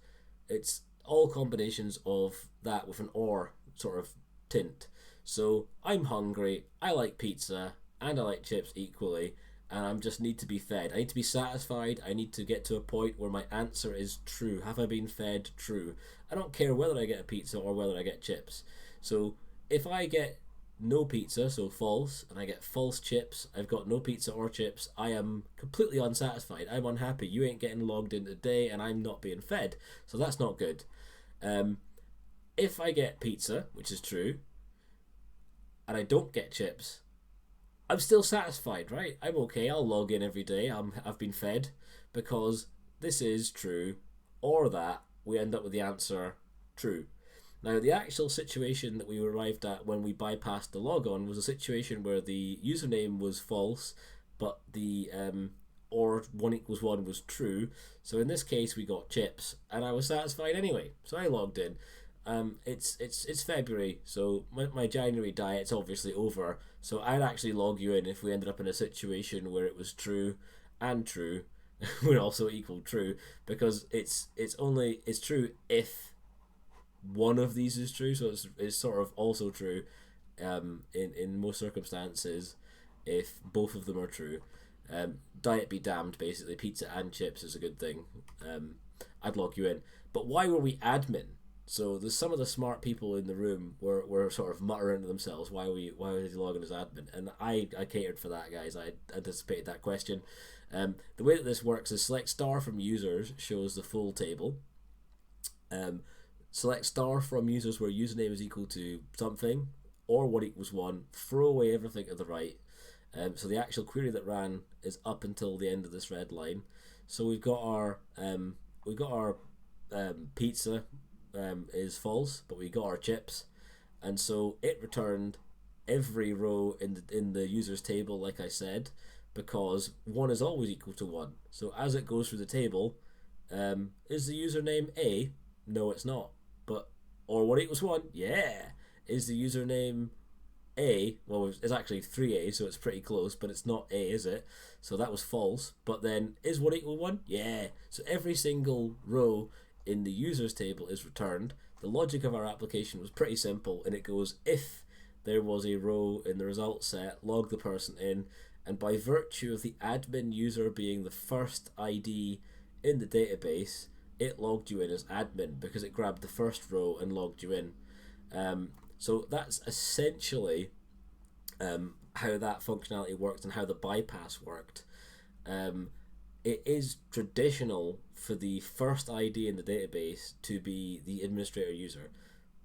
It's all combinations of that with an or sort of tint. So I'm hungry, I like pizza, and I like chips equally, and I just need to be fed. I need to be satisfied. I need to get to a point where my answer is true. Have I been fed? True. I don't care whether I get a pizza or whether I get chips. So if I get no pizza, so false, and I get false chips, I've got no pizza or chips, I am completely unsatisfied. I'm unhappy. You ain't getting logged in today, and I'm not being fed. So that's not good. If I get pizza, which is true, and I don't get chips, I'm still satisfied, right? I'm okay. I'll log in every day. I've been fed, because this is true, or that we end up with the answer true. Now, the actual situation that we arrived at when we bypassed the logon was a situation where the username was false, but the or 1 equals 1 was true. So in this case, we got chips, and I was satisfied anyway. So I logged in. It's February, so my January diet's obviously over. So I'd actually log you in if we ended up in a situation where it was true and true would also equal true, because it's true if one of these is true. So it's sort of also true in most circumstances if both of them are true. Diet be damned, basically. Pizza and chips is a good thing. I'd log you in. But why were we admin? So there's some of the smart people in the room were sort of muttering to themselves, why are they logging as admin? And I catered for that, guys. I anticipated that question. The way that this works is select star from users shows the full table. Select star from users where username is equal to something, or 1 equals 1. Throw away everything to the right. So the actual query that ran is up until the end of this red line. So we've got our pizza is false, but we got our chips, and so it returned every row in the user's table, like I said, because 1 is always equal to 1. So as it goes through the table, is the username A? No, it's not. But or 1 equals 1? Yeah. Is the username A? Well, it's actually 3A, so it's pretty close, but it's not A, is it? So that was false. But then, is 1 equal 1? Yeah. So every single row in the users table is returned. The logic of our application was pretty simple, and it goes, if there was a row in the result set, log the person in, and by virtue of the admin user being the first ID in the database, it logged you in as admin because it grabbed the first row and logged you in. So that's essentially how that functionality worked and how the bypass worked. It is traditional for the first ID in the database to be the administrator user,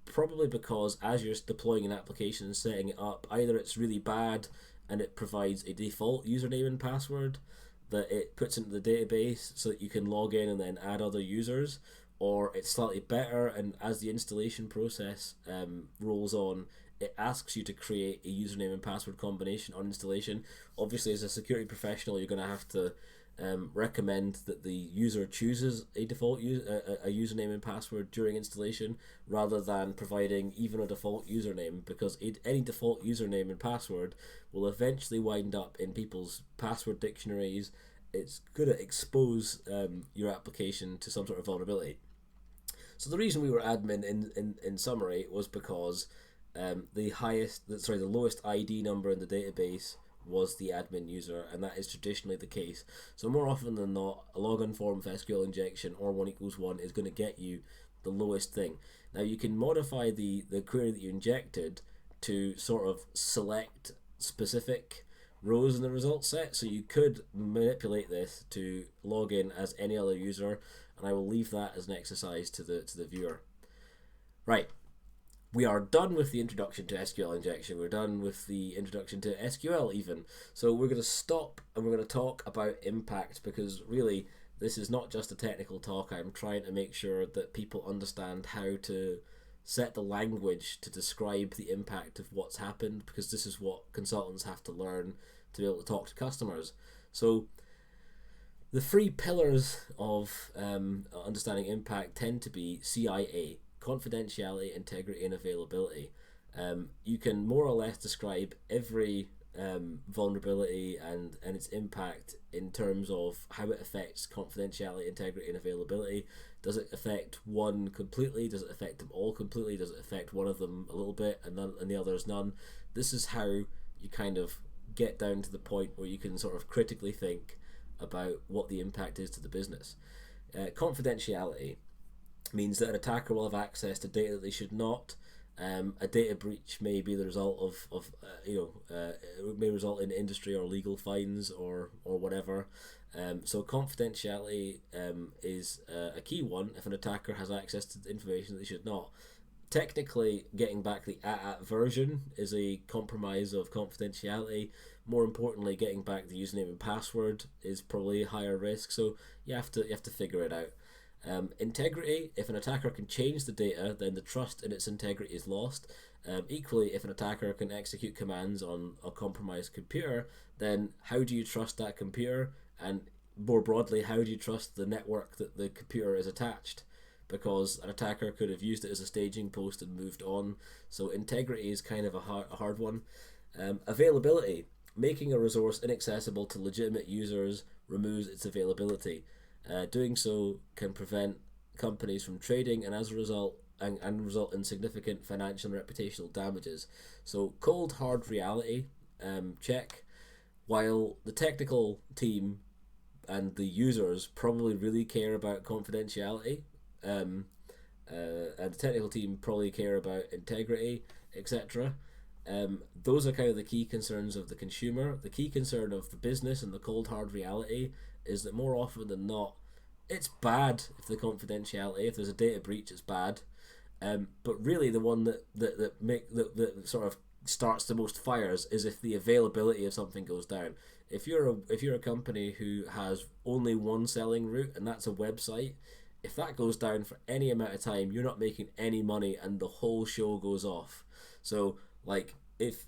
probably because as you're deploying an application and setting it up, either it's really bad and it provides a default username and password that it puts into the database so that you can log in and then add other users, or it's slightly better, and as the installation process rolls on, it asks you to create a username and password combination on installation. Obviously, as a security professional, you're going to have to recommend that the user chooses a default a username and password during installation, rather than providing even a default username, because any default username and password will eventually wind up in people's password dictionaries. It's going to expose your application to some sort of vulnerability. So the reason we were admin in summary was because the lowest ID number in the database was the admin user, and that is traditionally the case. So more often than not, a login form for SQL injection or 1 = 1 is going to get you the lowest thing. Now you can modify the query that you injected to sort of select specific rows in the result set, so you could manipulate this to log in as any other user, and I will leave that as an exercise to the viewer. Right, we are done with the introduction to SQL injection. We're done with the introduction to SQL even. So we're going to stop and we're going to talk about impact, because really this is not just a technical talk. I'm trying to make sure that people understand how to set the language to describe the impact of what's happened, because this is what consultants have to learn to be able to talk to customers. So the three pillars of understanding impact tend to be CIA: confidentiality, integrity, and availability. You can more or less describe every vulnerability and its impact in terms of how it affects confidentiality, integrity, and availability. Does it affect one completely? Does it affect them all completely? Does it affect one of them a little bit and the others none? This is how you kind of get down to the point where you can sort of critically think about what the impact is to the business. Confidentiality means that an attacker will have access to data that they should not. A data breach may be the result of it may result in industry or legal fines or whatever. So confidentiality is a key one if an attacker has access to the information that they should not. Technically, getting back the AT version is a compromise of confidentiality. More importantly, getting back the username and password is probably a higher risk. So you have to figure it out. Integrity: if an attacker can change the data, then the trust in its integrity is lost. Equally, if an attacker can execute commands on a compromised computer, then how do you trust that computer? And more broadly, how do you trust the network that the computer is attached? Because an attacker could have used it as a staging post and moved on. So integrity is kind of a hard one. Availability: making a resource inaccessible to legitimate users removes its availability. Doing so can prevent companies from trading, and as a result, and result in significant financial and reputational damages. So cold hard reality, check. While the technical team and the users probably really care about confidentiality, and the technical team probably care about integrity, etc. Those are kind of the key concerns of the consumer. The key concern of the business and the cold hard reality is that more often than not, it's bad if if there's a data breach, it's bad. But really, the one that sort of starts the most fires is if the availability of something goes down. If you're a company who has only one selling route, and that's a website, if that goes down for any amount of time, you're not making any money, and the whole show goes off. So like if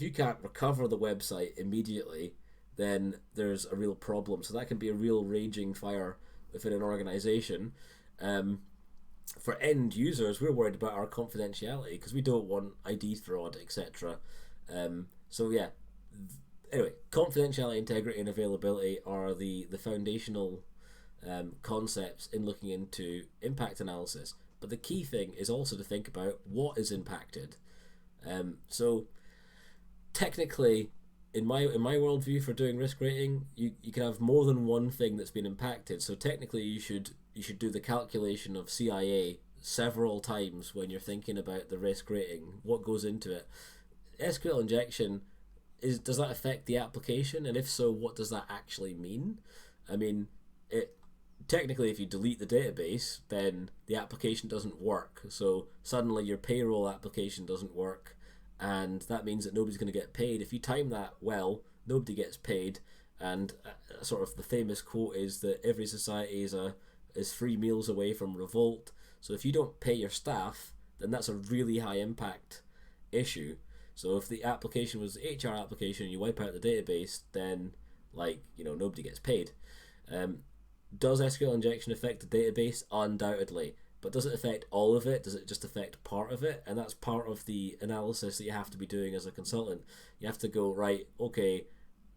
you can't recover the website immediately, then there's a real problem. So that can be a real raging fire within an organization. For end users, we're worried about our confidentiality because we don't want ID fraud, etc. So yeah, anyway, confidentiality, integrity, and availability are the foundational concepts in looking into impact analysis. But the key thing is also to think about what is impacted. So technically, in my worldview, for doing risk rating, you can have more than one thing that's been impacted. So technically, you should do the calculation of CIA several times when you're thinking about the risk rating. What goes into it? SQL injection does that affect the application? And if so, what does that actually mean? I mean, technically, if you delete the database, then the application doesn't work. So suddenly your payroll application doesn't work, and that means that nobody's going to get paid. If you time that well, nobody gets paid. And sort of the famous quote is that every society is 3 meals away from revolt. So if you don't pay your staff, then that's a really high impact issue. So if the application was the HR application and you wipe out the database, then nobody gets paid. Does SQL injection affect the database? Undoubtedly. But does it affect all of it? Does it just affect part of it? And that's part of the analysis that you have to be doing as a consultant. You have to go, right, okay,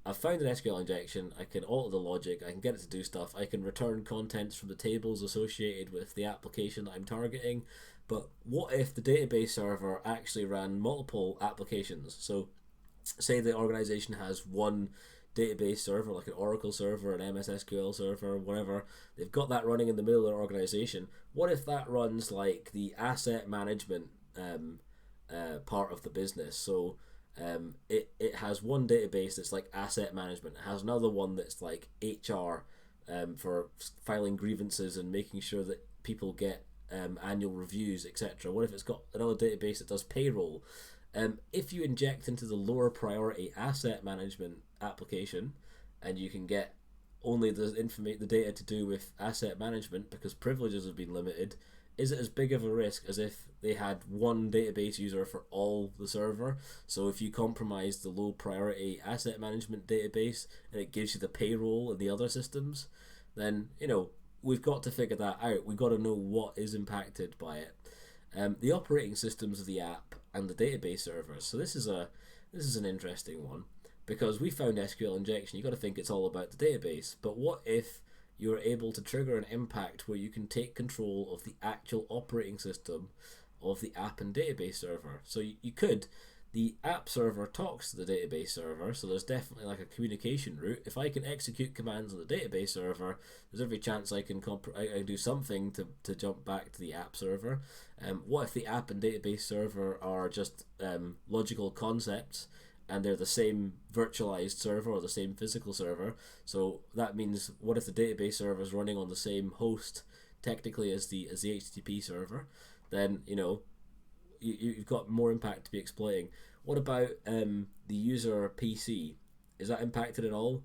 I've found an SQL injection, I can alter the logic, I can get it to do stuff, I can return contents from the tables associated with the application that I'm targeting. But what if the database server actually ran multiple applications? So say the organization has one database server, like an Oracle server, an MS SQL server, whatever. They've got that running in the middle of their organization. What if that runs like the asset management part of the business? So it has one database that's like asset management. It has another one that's like HR, for filing grievances and making sure that people get annual reviews, etc. What if it's got another database that does payroll? If you inject into the lower priority asset management application, and you can get only the data to do with asset management because privileges have been limited, is it as big of a risk as if they had one database user for all the server? So if you compromise the low priority asset management database and it gives you the payroll and the other systems, then we've got to figure that out. We've got to know what is impacted by it. The operating systems of the app and the database servers. So this is an interesting one, because we found SQL injection. You've got to think it's all about the database. But what if you're able to trigger an impact where you can take control of the actual operating system of the app and database server? So you could, the app server talks to the database server, so there's definitely like a communication route. If I can execute commands on the database server, there's every chance I can do something to jump back to the app server. What if the app and database server are just logical concepts, and they're the same virtualized server or the same physical server? So that means, what if the database server is running on the same host technically as the HTTP server? Then you've got more impact to be exploiting. What about the user PC? Is that impacted at all?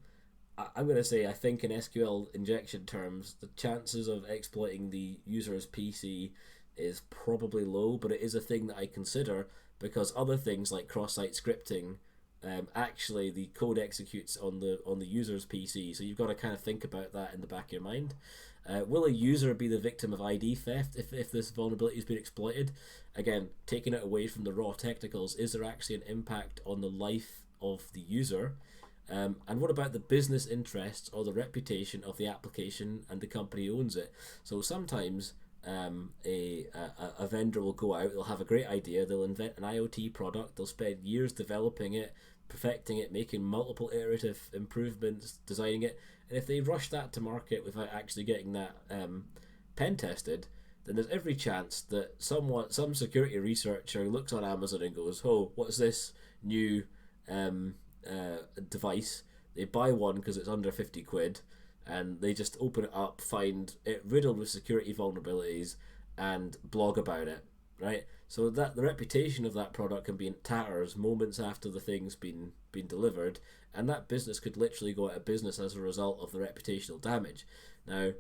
I'm going to say, I think in SQL injection terms, the chances of exploiting the user's PC is probably low, but it is a thing that I consider, because other things like cross-site scripting, actually the code executes on the user's PC, so you've got to kind of think about that in the back of your mind. Will a user be the victim of ID theft if this vulnerability has been exploited? Again, taking it away from the raw technicals, is there actually an impact on the life of the user? And what about the business interests or the reputation of the application and the company who owns it? So sometimes a vendor will go out, they'll have a great idea, they'll invent an IoT product, they'll spend years developing it, perfecting it, making multiple iterative improvements, designing it, and if they rush that to market without actually getting that pen tested, then there's every chance that some security researcher looks on Amazon and goes, oh, what's this new device? They buy one because it's under 50 quid, and they just open it up, find it riddled with security vulnerabilities, and blog about it, right? So that the reputation of that product can be in tatters moments after the thing's been delivered, and that business could literally go out of business as a result of the reputational damage. Now,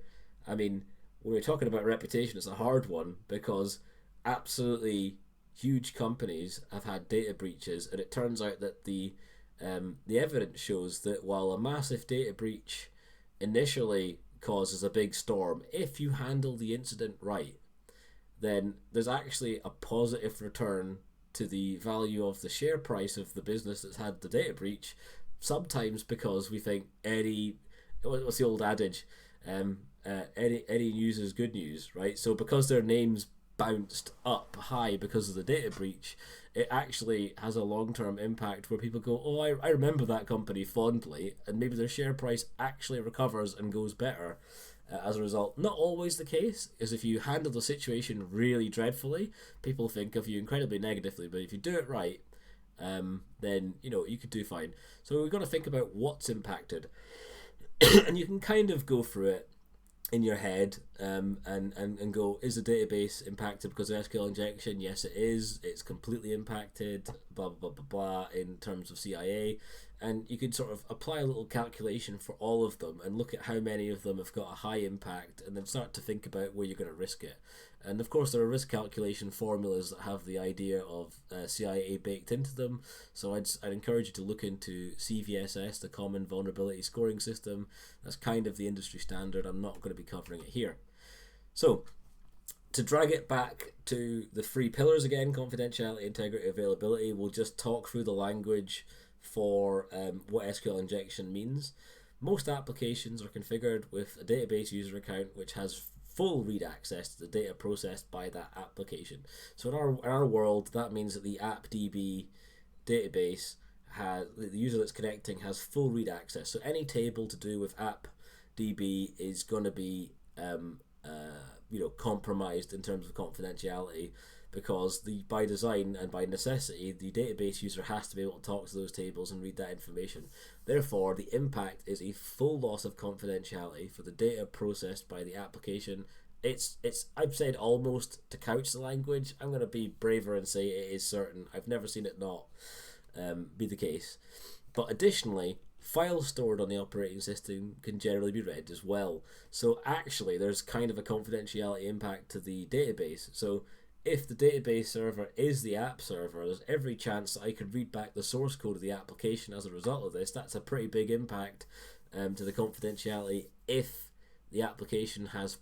I mean, when we're talking about reputation, it's a hard one, because absolutely huge companies have had data breaches, and it turns out that the evidence shows that while a massive data breach initially causes a big storm, if you handle the incident right, then there's actually a positive return to the value of the share price of the business that's had the data breach, sometimes because we think what's the old adage, any news is good news, right? So because their names bounced up high because of the data breach, it actually has a long-term impact where people go, oh, I remember that company fondly, and maybe their share price actually recovers and goes better as a result. Not always the case, is if you handle the situation really dreadfully, people think of you incredibly negatively, but if you do it right, then you could do fine. So we've got to think about what's impacted, and you can kind of go through it in your head, and go, is the database impacted because of SQL injection? Yes, it is. It's completely impacted, blah blah blah blah, in terms of CIA. And you could sort of apply a little calculation for all of them and look at how many of them have got a high impact, and then start to think about where you're going to risk it. And of course, there are risk calculation formulas that have the idea of CIA baked into them. So I'd encourage you to look into CVSS, the Common Vulnerability Scoring System. That's kind of the industry standard. I'm not going to be covering it here. So to drag it back to the three pillars again, confidentiality, integrity, availability, we'll just talk through the language for what SQL injection means. Most applications are configured with a database user account which has full read access to the data processed by that application. So in our world, that means that the AppDB database the user that's connecting has full read access. So any table to do with AppDB is going to be compromised in terms of confidentiality, because by design and by necessity, the database user has to be able to talk to those tables and read that information. Therefore, the impact is a full loss of confidentiality for the data processed by the application. I've said almost to couch the language. I'm going to be braver and say it is certain. I've never seen it not be the case. But additionally, files stored on the operating system can generally be read as well. So actually, there's kind of a confidentiality impact to the database. So if the database server is the app server, there's every chance that I could read back the source code of the application as a result of this. That's a pretty big impact to the confidentiality if the application has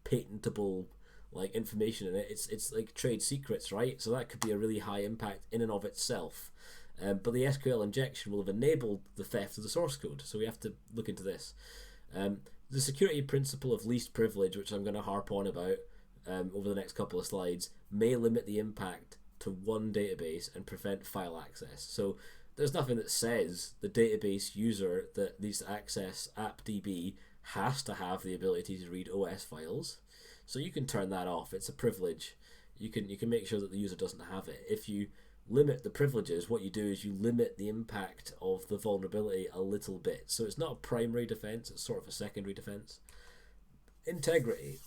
patentable like information in it. It's like trade secrets, right? So that could be a really high impact in and of itself. But the SQL injection will have enabled the theft of the source code, so we have to look into this. The security principle of least privilege, which I'm going to harp on about over the next couple of slides, may limit the impact to one database and prevent file access. So there's nothing that says the database user that needs to access AppDB has to have the ability to read OS files. So you can turn that off. It's a privilege. You can make sure that the user doesn't have it. If you limit the privileges, what you do is you limit the impact of the vulnerability a little bit. So it's not a primary defense, it's sort of a secondary defense. Integrity.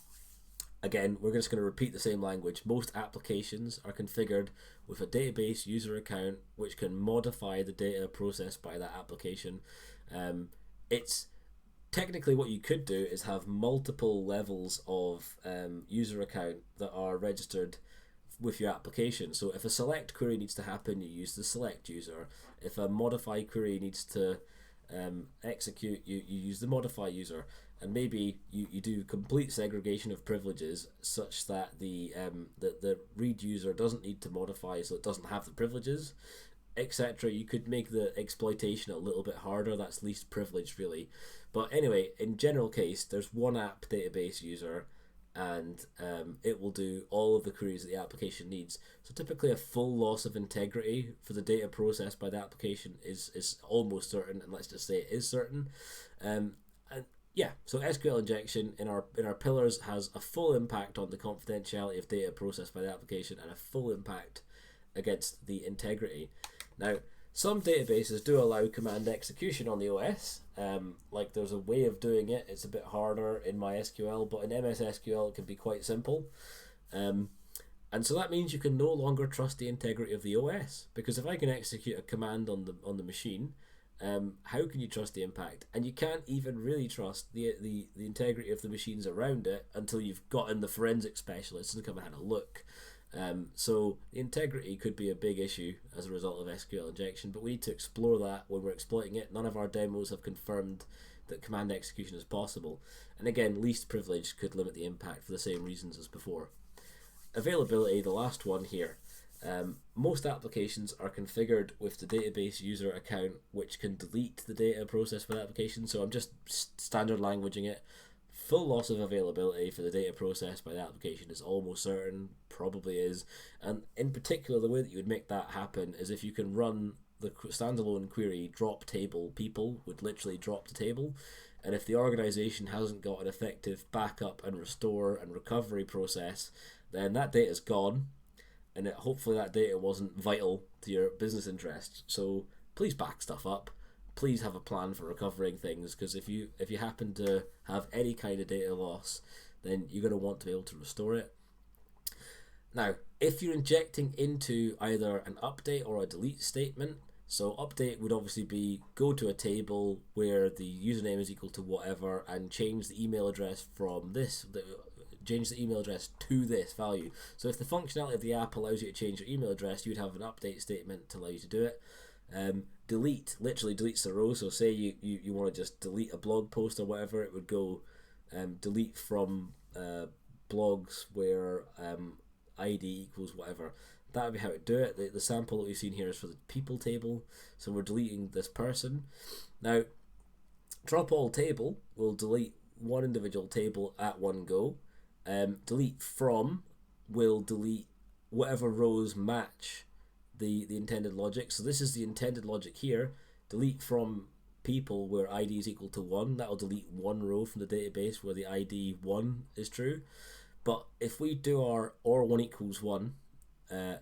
Again, we're just going to repeat the same language. Most applications are configured with a database user account which can modify the data processed by that application. It's technically what you could do is have multiple levels of user account that are registered with your application. So if a select query needs to happen, you use the select user. If a modify query needs to execute, you use the modify user. And maybe you do complete segregation of privileges such that the read user doesn't need to modify, so it doesn't have the privileges, etc. You could make the exploitation a little bit harder. That's least privilege, really. But anyway, in general case, there's one app database user, and it will do all of the queries that the application needs. So typically a full loss of integrity for the data processed by the application is almost certain, and let's just say it is certain. And yeah, so SQL injection in our pillars has a full impact on the confidentiality of data processed by the application and a full impact against the integrity. Now, some databases do allow command execution on the OS. Like there's a way of doing it. It's a bit harder in MySQL, but in MS SQL it can be quite simple. And so that means you can no longer trust the integrity of the OS, because if I can execute a command on the machine, how can you trust the impact? And you can't even really trust the integrity of the machines around it until you've gotten the forensic specialists to come and have a look. So the integrity could be a big issue as a result of SQL injection, but we need to explore that when we're exploiting it. None of our demos have confirmed that command execution is possible. And again, least privilege could limit the impact for the same reasons as before. Availability, the last one here. Most applications are configured with the database user account which can delete the data processed by the application. So I'm just standard languaging it. Full loss of availability for the data processed by the application is almost certain, probably is. And in particular, the way that you would make that happen is if you can run the standalone query drop table people would literally drop the table. And if the organization hasn't got an effective backup and restore and recovery process, then that data is gone. And hopefully that data wasn't vital to your business interests. So please back stuff up. Please have a plan for recovering things, because if you happen to have any kind of data loss, then you're going to want to be able to restore it. Now, if you're injecting into either an update or a delete statement, so update would obviously be go to a table where the username is equal to whatever and change the email address from this, change the email address to this value. So if the functionality of the app allows you to change your email address, you'd have an update statement to allow you to do it. Delete literally deletes the row. So say you want to just delete a blog post or whatever, it would go delete from blogs where ID equals whatever. that would be how to do it. The sample that we've seen here is for the people table, so we're deleting this person. Now, drop all table will delete one individual table at one go. Delete from will delete whatever rows match the intended logic. So this is the intended logic here. Delete from people where ID is equal to 1. That will delete one row from the database where the ID 1 is true. But if we do our or 1 equals 1,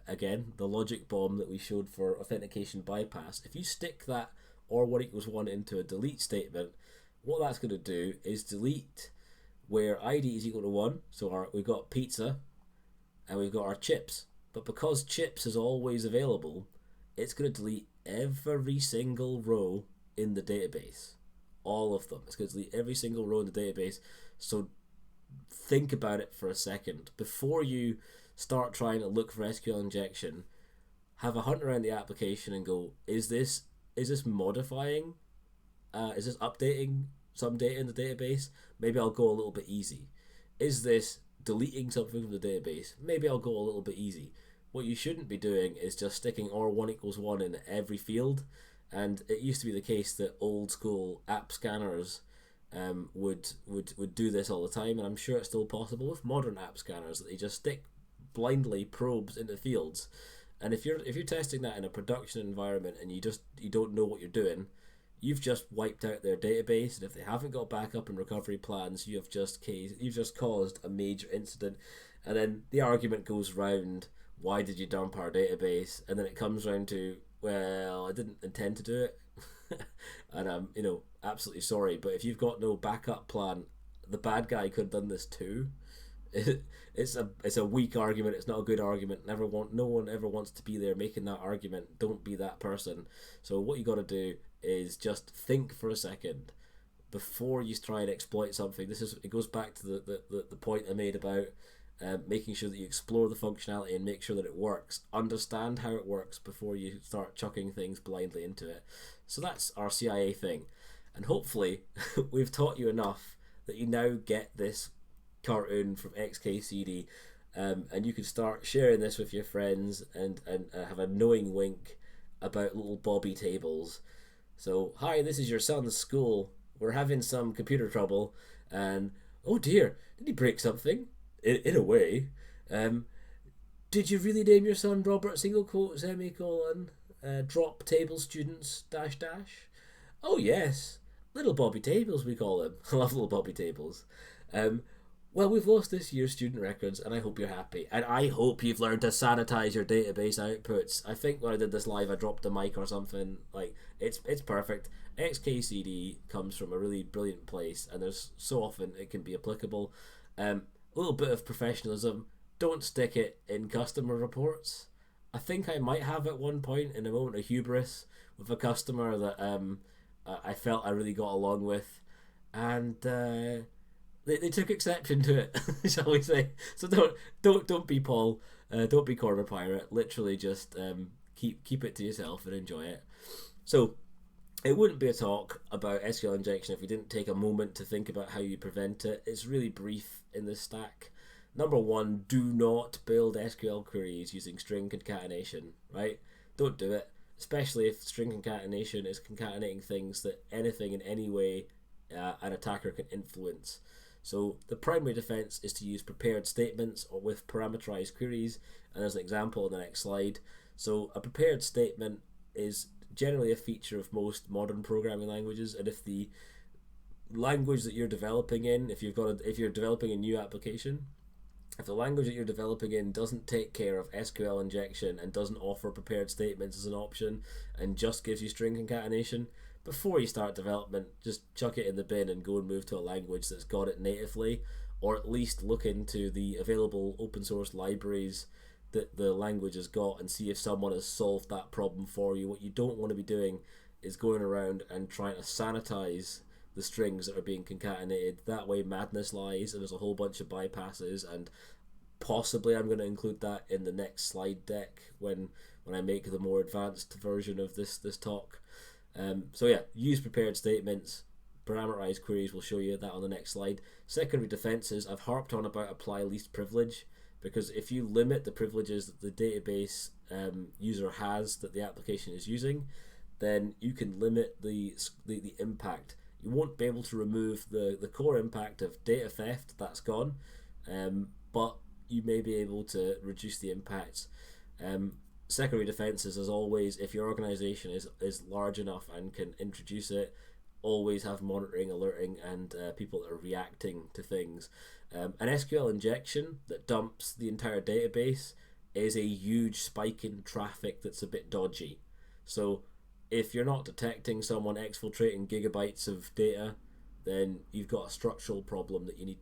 again, the logic bomb that we showed for authentication bypass, if you stick that or 1 equals 1 into a delete statement, what that's going to do is delete where ID is equal to 1. So we've got pizza and we've got our chips. But because chips is always available, it's going to delete every single row in the database. All of them. It's going to delete every single row in the database. So think about it for a second. Before you start trying to look for SQL injection, have a hunt around the application and go, is this modifying? Is this updating some data in the database? Maybe I'll go a little bit easy. Is this deleting something from the database? Maybe I'll go a little bit easy. What you shouldn't be doing is just sticking or 1 equals 1 in every field. And it used to be the case that old school app scanners would do this all the time, and I'm sure it's still possible with modern app scanners that they just stick blindly probes into fields. And if you're testing that in a production environment and you don't know what you're doing, you've just wiped out their database, and if they haven't got backup and recovery plans, you've just caused a major incident. And then the argument goes round, why did you dump our database? And then it comes round to, well, I didn't intend to do it. And I'm absolutely sorry, but if you've got no backup plan, the bad guy could have done this too. It's a weak argument. It's not a good argument. No one ever wants to be there making that argument. Don't be that person. So what you got to do is just think for a second before you try and exploit something. It goes back to the point I made about making sure that you explore the functionality and make sure that it works. Understand how it works before you start chucking things blindly into it. So that's our CIA thing. And hopefully we've taught you enough that you now get this cartoon from XKCD, and you can start sharing this with your friends and have a knowing wink about little Bobby tables. So, hi, this is your son's school. We're having some computer trouble, and oh dear, did he break something? In a way. Did you really name your son Robert single quote semicolon drop table students dash dash? Oh yes, little Bobby tables we call them. I love little Bobby tables. Well, we've lost this year's student records, and I hope you're happy. And I hope you've learned to sanitize your database outputs. I think when I did this live, I dropped a mic or something. Like, it's perfect. XKCD comes from a really brilliant place, and there's so often it can be applicable. A little bit of professionalism. Don't stick it in customer reports. I think I might have at one point in a moment of hubris with a customer that I felt I really got along with, and they took exception to it, shall we say? So don't be Paul, don't be Corner Pirate. Literally, just keep it to yourself and enjoy it. So it wouldn't be a talk about SQL injection if we didn't take a moment to think about how you prevent it. It's really brief in this stack. Number one, do not build SQL queries using string concatenation, right? Don't do it, especially if string concatenation is concatenating things that anything in any way an attacker can influence. So the primary defense is to use prepared statements or with parameterized queries, and there's an example on the next slide. So a prepared statement is generally a feature of most modern programming languages, and if the language that you're developing in, if you're developing a new application, if the language that you're developing in doesn't take care of SQL injection and doesn't offer prepared statements as an option and just gives you string concatenation, before you start development, just chuck it in the bin and go and move to a language that's got it natively, or at least look into the available open source libraries that the language has got and see if someone has solved that problem for you. What you don't want to be doing is going around and trying to sanitize the strings that are being concatenated. That way madness lies, and there's a whole bunch of bypasses, and possibly I'm going to include that in the next slide deck when I make the more advanced version of this talk. So yeah, use prepared statements. Parameterized queries will show you that on the next slide. Secondary defenses, I've harped on about apply least privilege. because if you limit the privileges that the database user has that the application is using, then you can limit the impact. You won't be able to remove the core impact of data theft, that's gone, but you may be able to reduce the impacts. Secondary defenses, as always, if your organization is large enough and can introduce it, always have monitoring, alerting, and people that are reacting to things. An SQL injection that dumps the entire database is a huge spike in traffic that's a bit dodgy. So if you're not detecting someone exfiltrating gigabytes of data, then you've got a structural problem that you need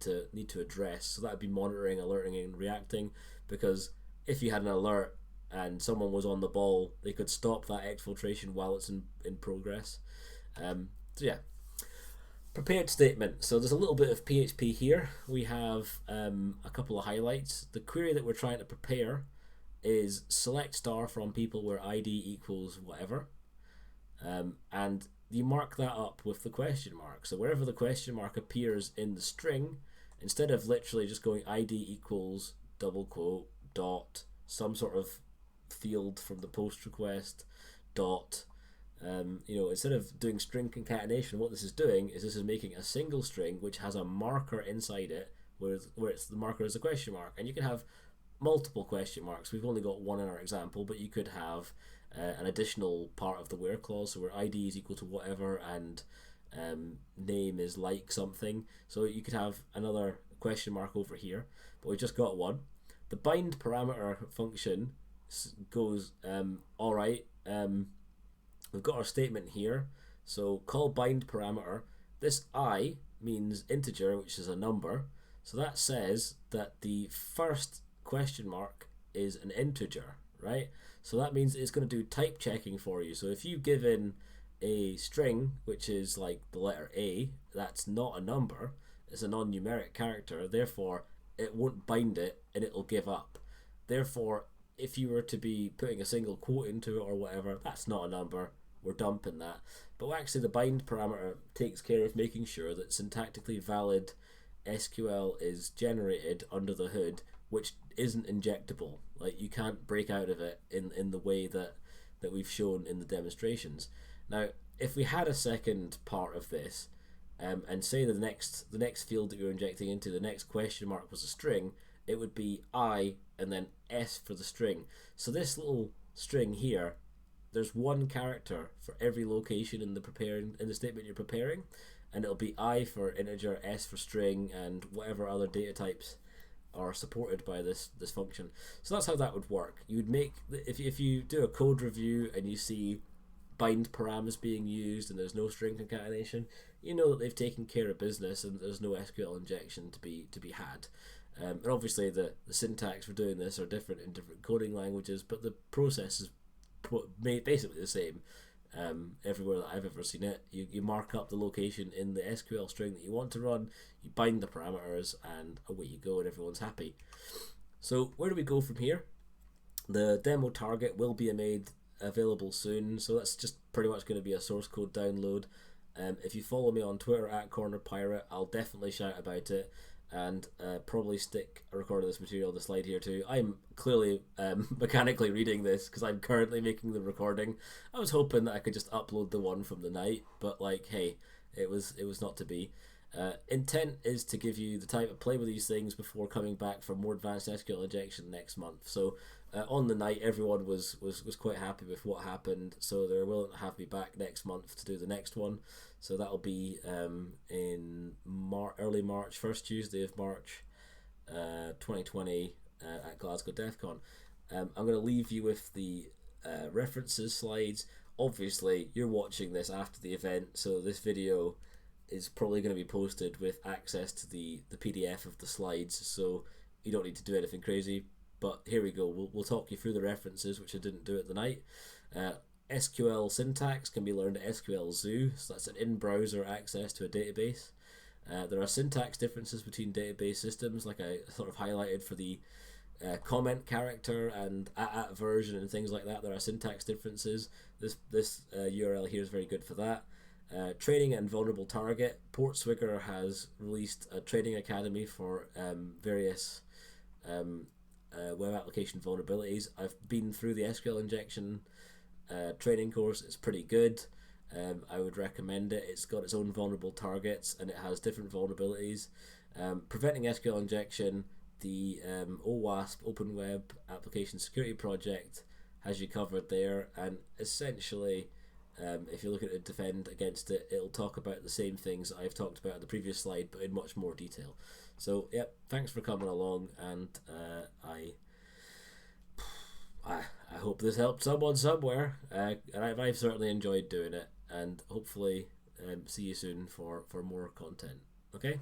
to address. So that would be monitoring, alerting, and reacting, because if you had an alert and someone was on the ball, they could stop that exfiltration while it's in progress. So yeah. Prepared statement. So there's a little bit of PHP here. We have a couple of highlights. The query that we're trying to prepare is select star from people where ID equals whatever. And you mark that up with the question mark. So wherever the question mark appears in the string, instead of literally just going ID equals double quote dot some sort of field from the post request dot, instead of doing string concatenation, what this is doing is this is making a single string which has a marker inside it where it's the marker is a question mark. And you can have multiple question marks. We've only got one in our example, but you could have an additional part of the where clause, so where ID is equal to whatever and name is like something. So you could have another question mark over here, but we've just got one. The bind parameter function goes, all right, we've got our statement here. So call bind parameter. This I means integer, which is a number. So that says that the first question mark is an integer, right? So that means it's going to do type checking for you. So if you give in a string, which is like the letter A, that's not a number, it's a non-numeric character, therefore it won't bind it and it'll give up. Therefore, if you were to be putting a single quote into it or whatever, that's not a number, we're dumping that. But actually the bind parameter takes care of making sure that syntactically valid SQL is generated under the hood, which isn't injectable. Like, you can't break out of it in the way that we've shown in the demonstrations. Now, if we had a second part of this, and say the next field that you're injecting into, the next question mark was a string, it would be I and then S for the string. So this little string here, there's one character for every location in the statement you're preparing, and it'll be I for integer, S for string, and whatever other data types are supported by this function. So that's how that would work. You would make, if you do a code review and you see bind params being used and there's no string concatenation, you know that they've taken care of business and there's no SQL injection to be had. And obviously the syntax for doing this are different in different coding languages, but the process is basically the same everywhere that I've ever seen it. You mark up the location in the SQL string that you want to run, you bind the parameters, and away you go, and everyone's happy. So where do we go from here? The demo target will be made available soon, so that's just pretty much going to be a source code download. If you follow me on Twitter at CornerPirate, I'll definitely shout about it, and probably stick a record of this material on the slide here too. I'm clearly mechanically reading this because I'm currently making the recording. I was hoping that I could just upload the one from the night, but like, hey, it was not to be. Intent is to give you the time to play with these things before coming back for more advanced SQL injection next month. So on the night, everyone was quite happy with what happened, so they're willing to have me back next month to do the next one. So that'll be in early March, first Tuesday of March 2020 at Glasgow Defcon. I'm going to leave you with the references slides. Obviously, you're watching this after the event, so this video is probably going to be posted with access to the PDF of the slides, so you don't need to do anything crazy. But here we go. We'll talk you through the references, which I didn't do at the night. SQL syntax can be learned at SQL Zoo, so that's an in-browser access to a database. There are syntax differences between database systems, like I sort of highlighted for the comment character and at version and things like that. There are syntax differences. This URL here is very good for that. Training and vulnerable target. Portswigger has released a training academy for various web application vulnerabilities. I've been through the SQL injection training course. It's pretty good. I would recommend it. It's got its own vulnerable targets and it has different vulnerabilities. Preventing SQL injection, the OWASP Open Web Application Security Project has you covered there, and essentially if you look at it, defend against it, it'll talk about the same things I've talked about in the previous slide, but in much more detail. So, yep, thanks for coming along, and I hope this helped someone somewhere, and I've certainly enjoyed doing it, and hopefully see you soon for more content. Okay?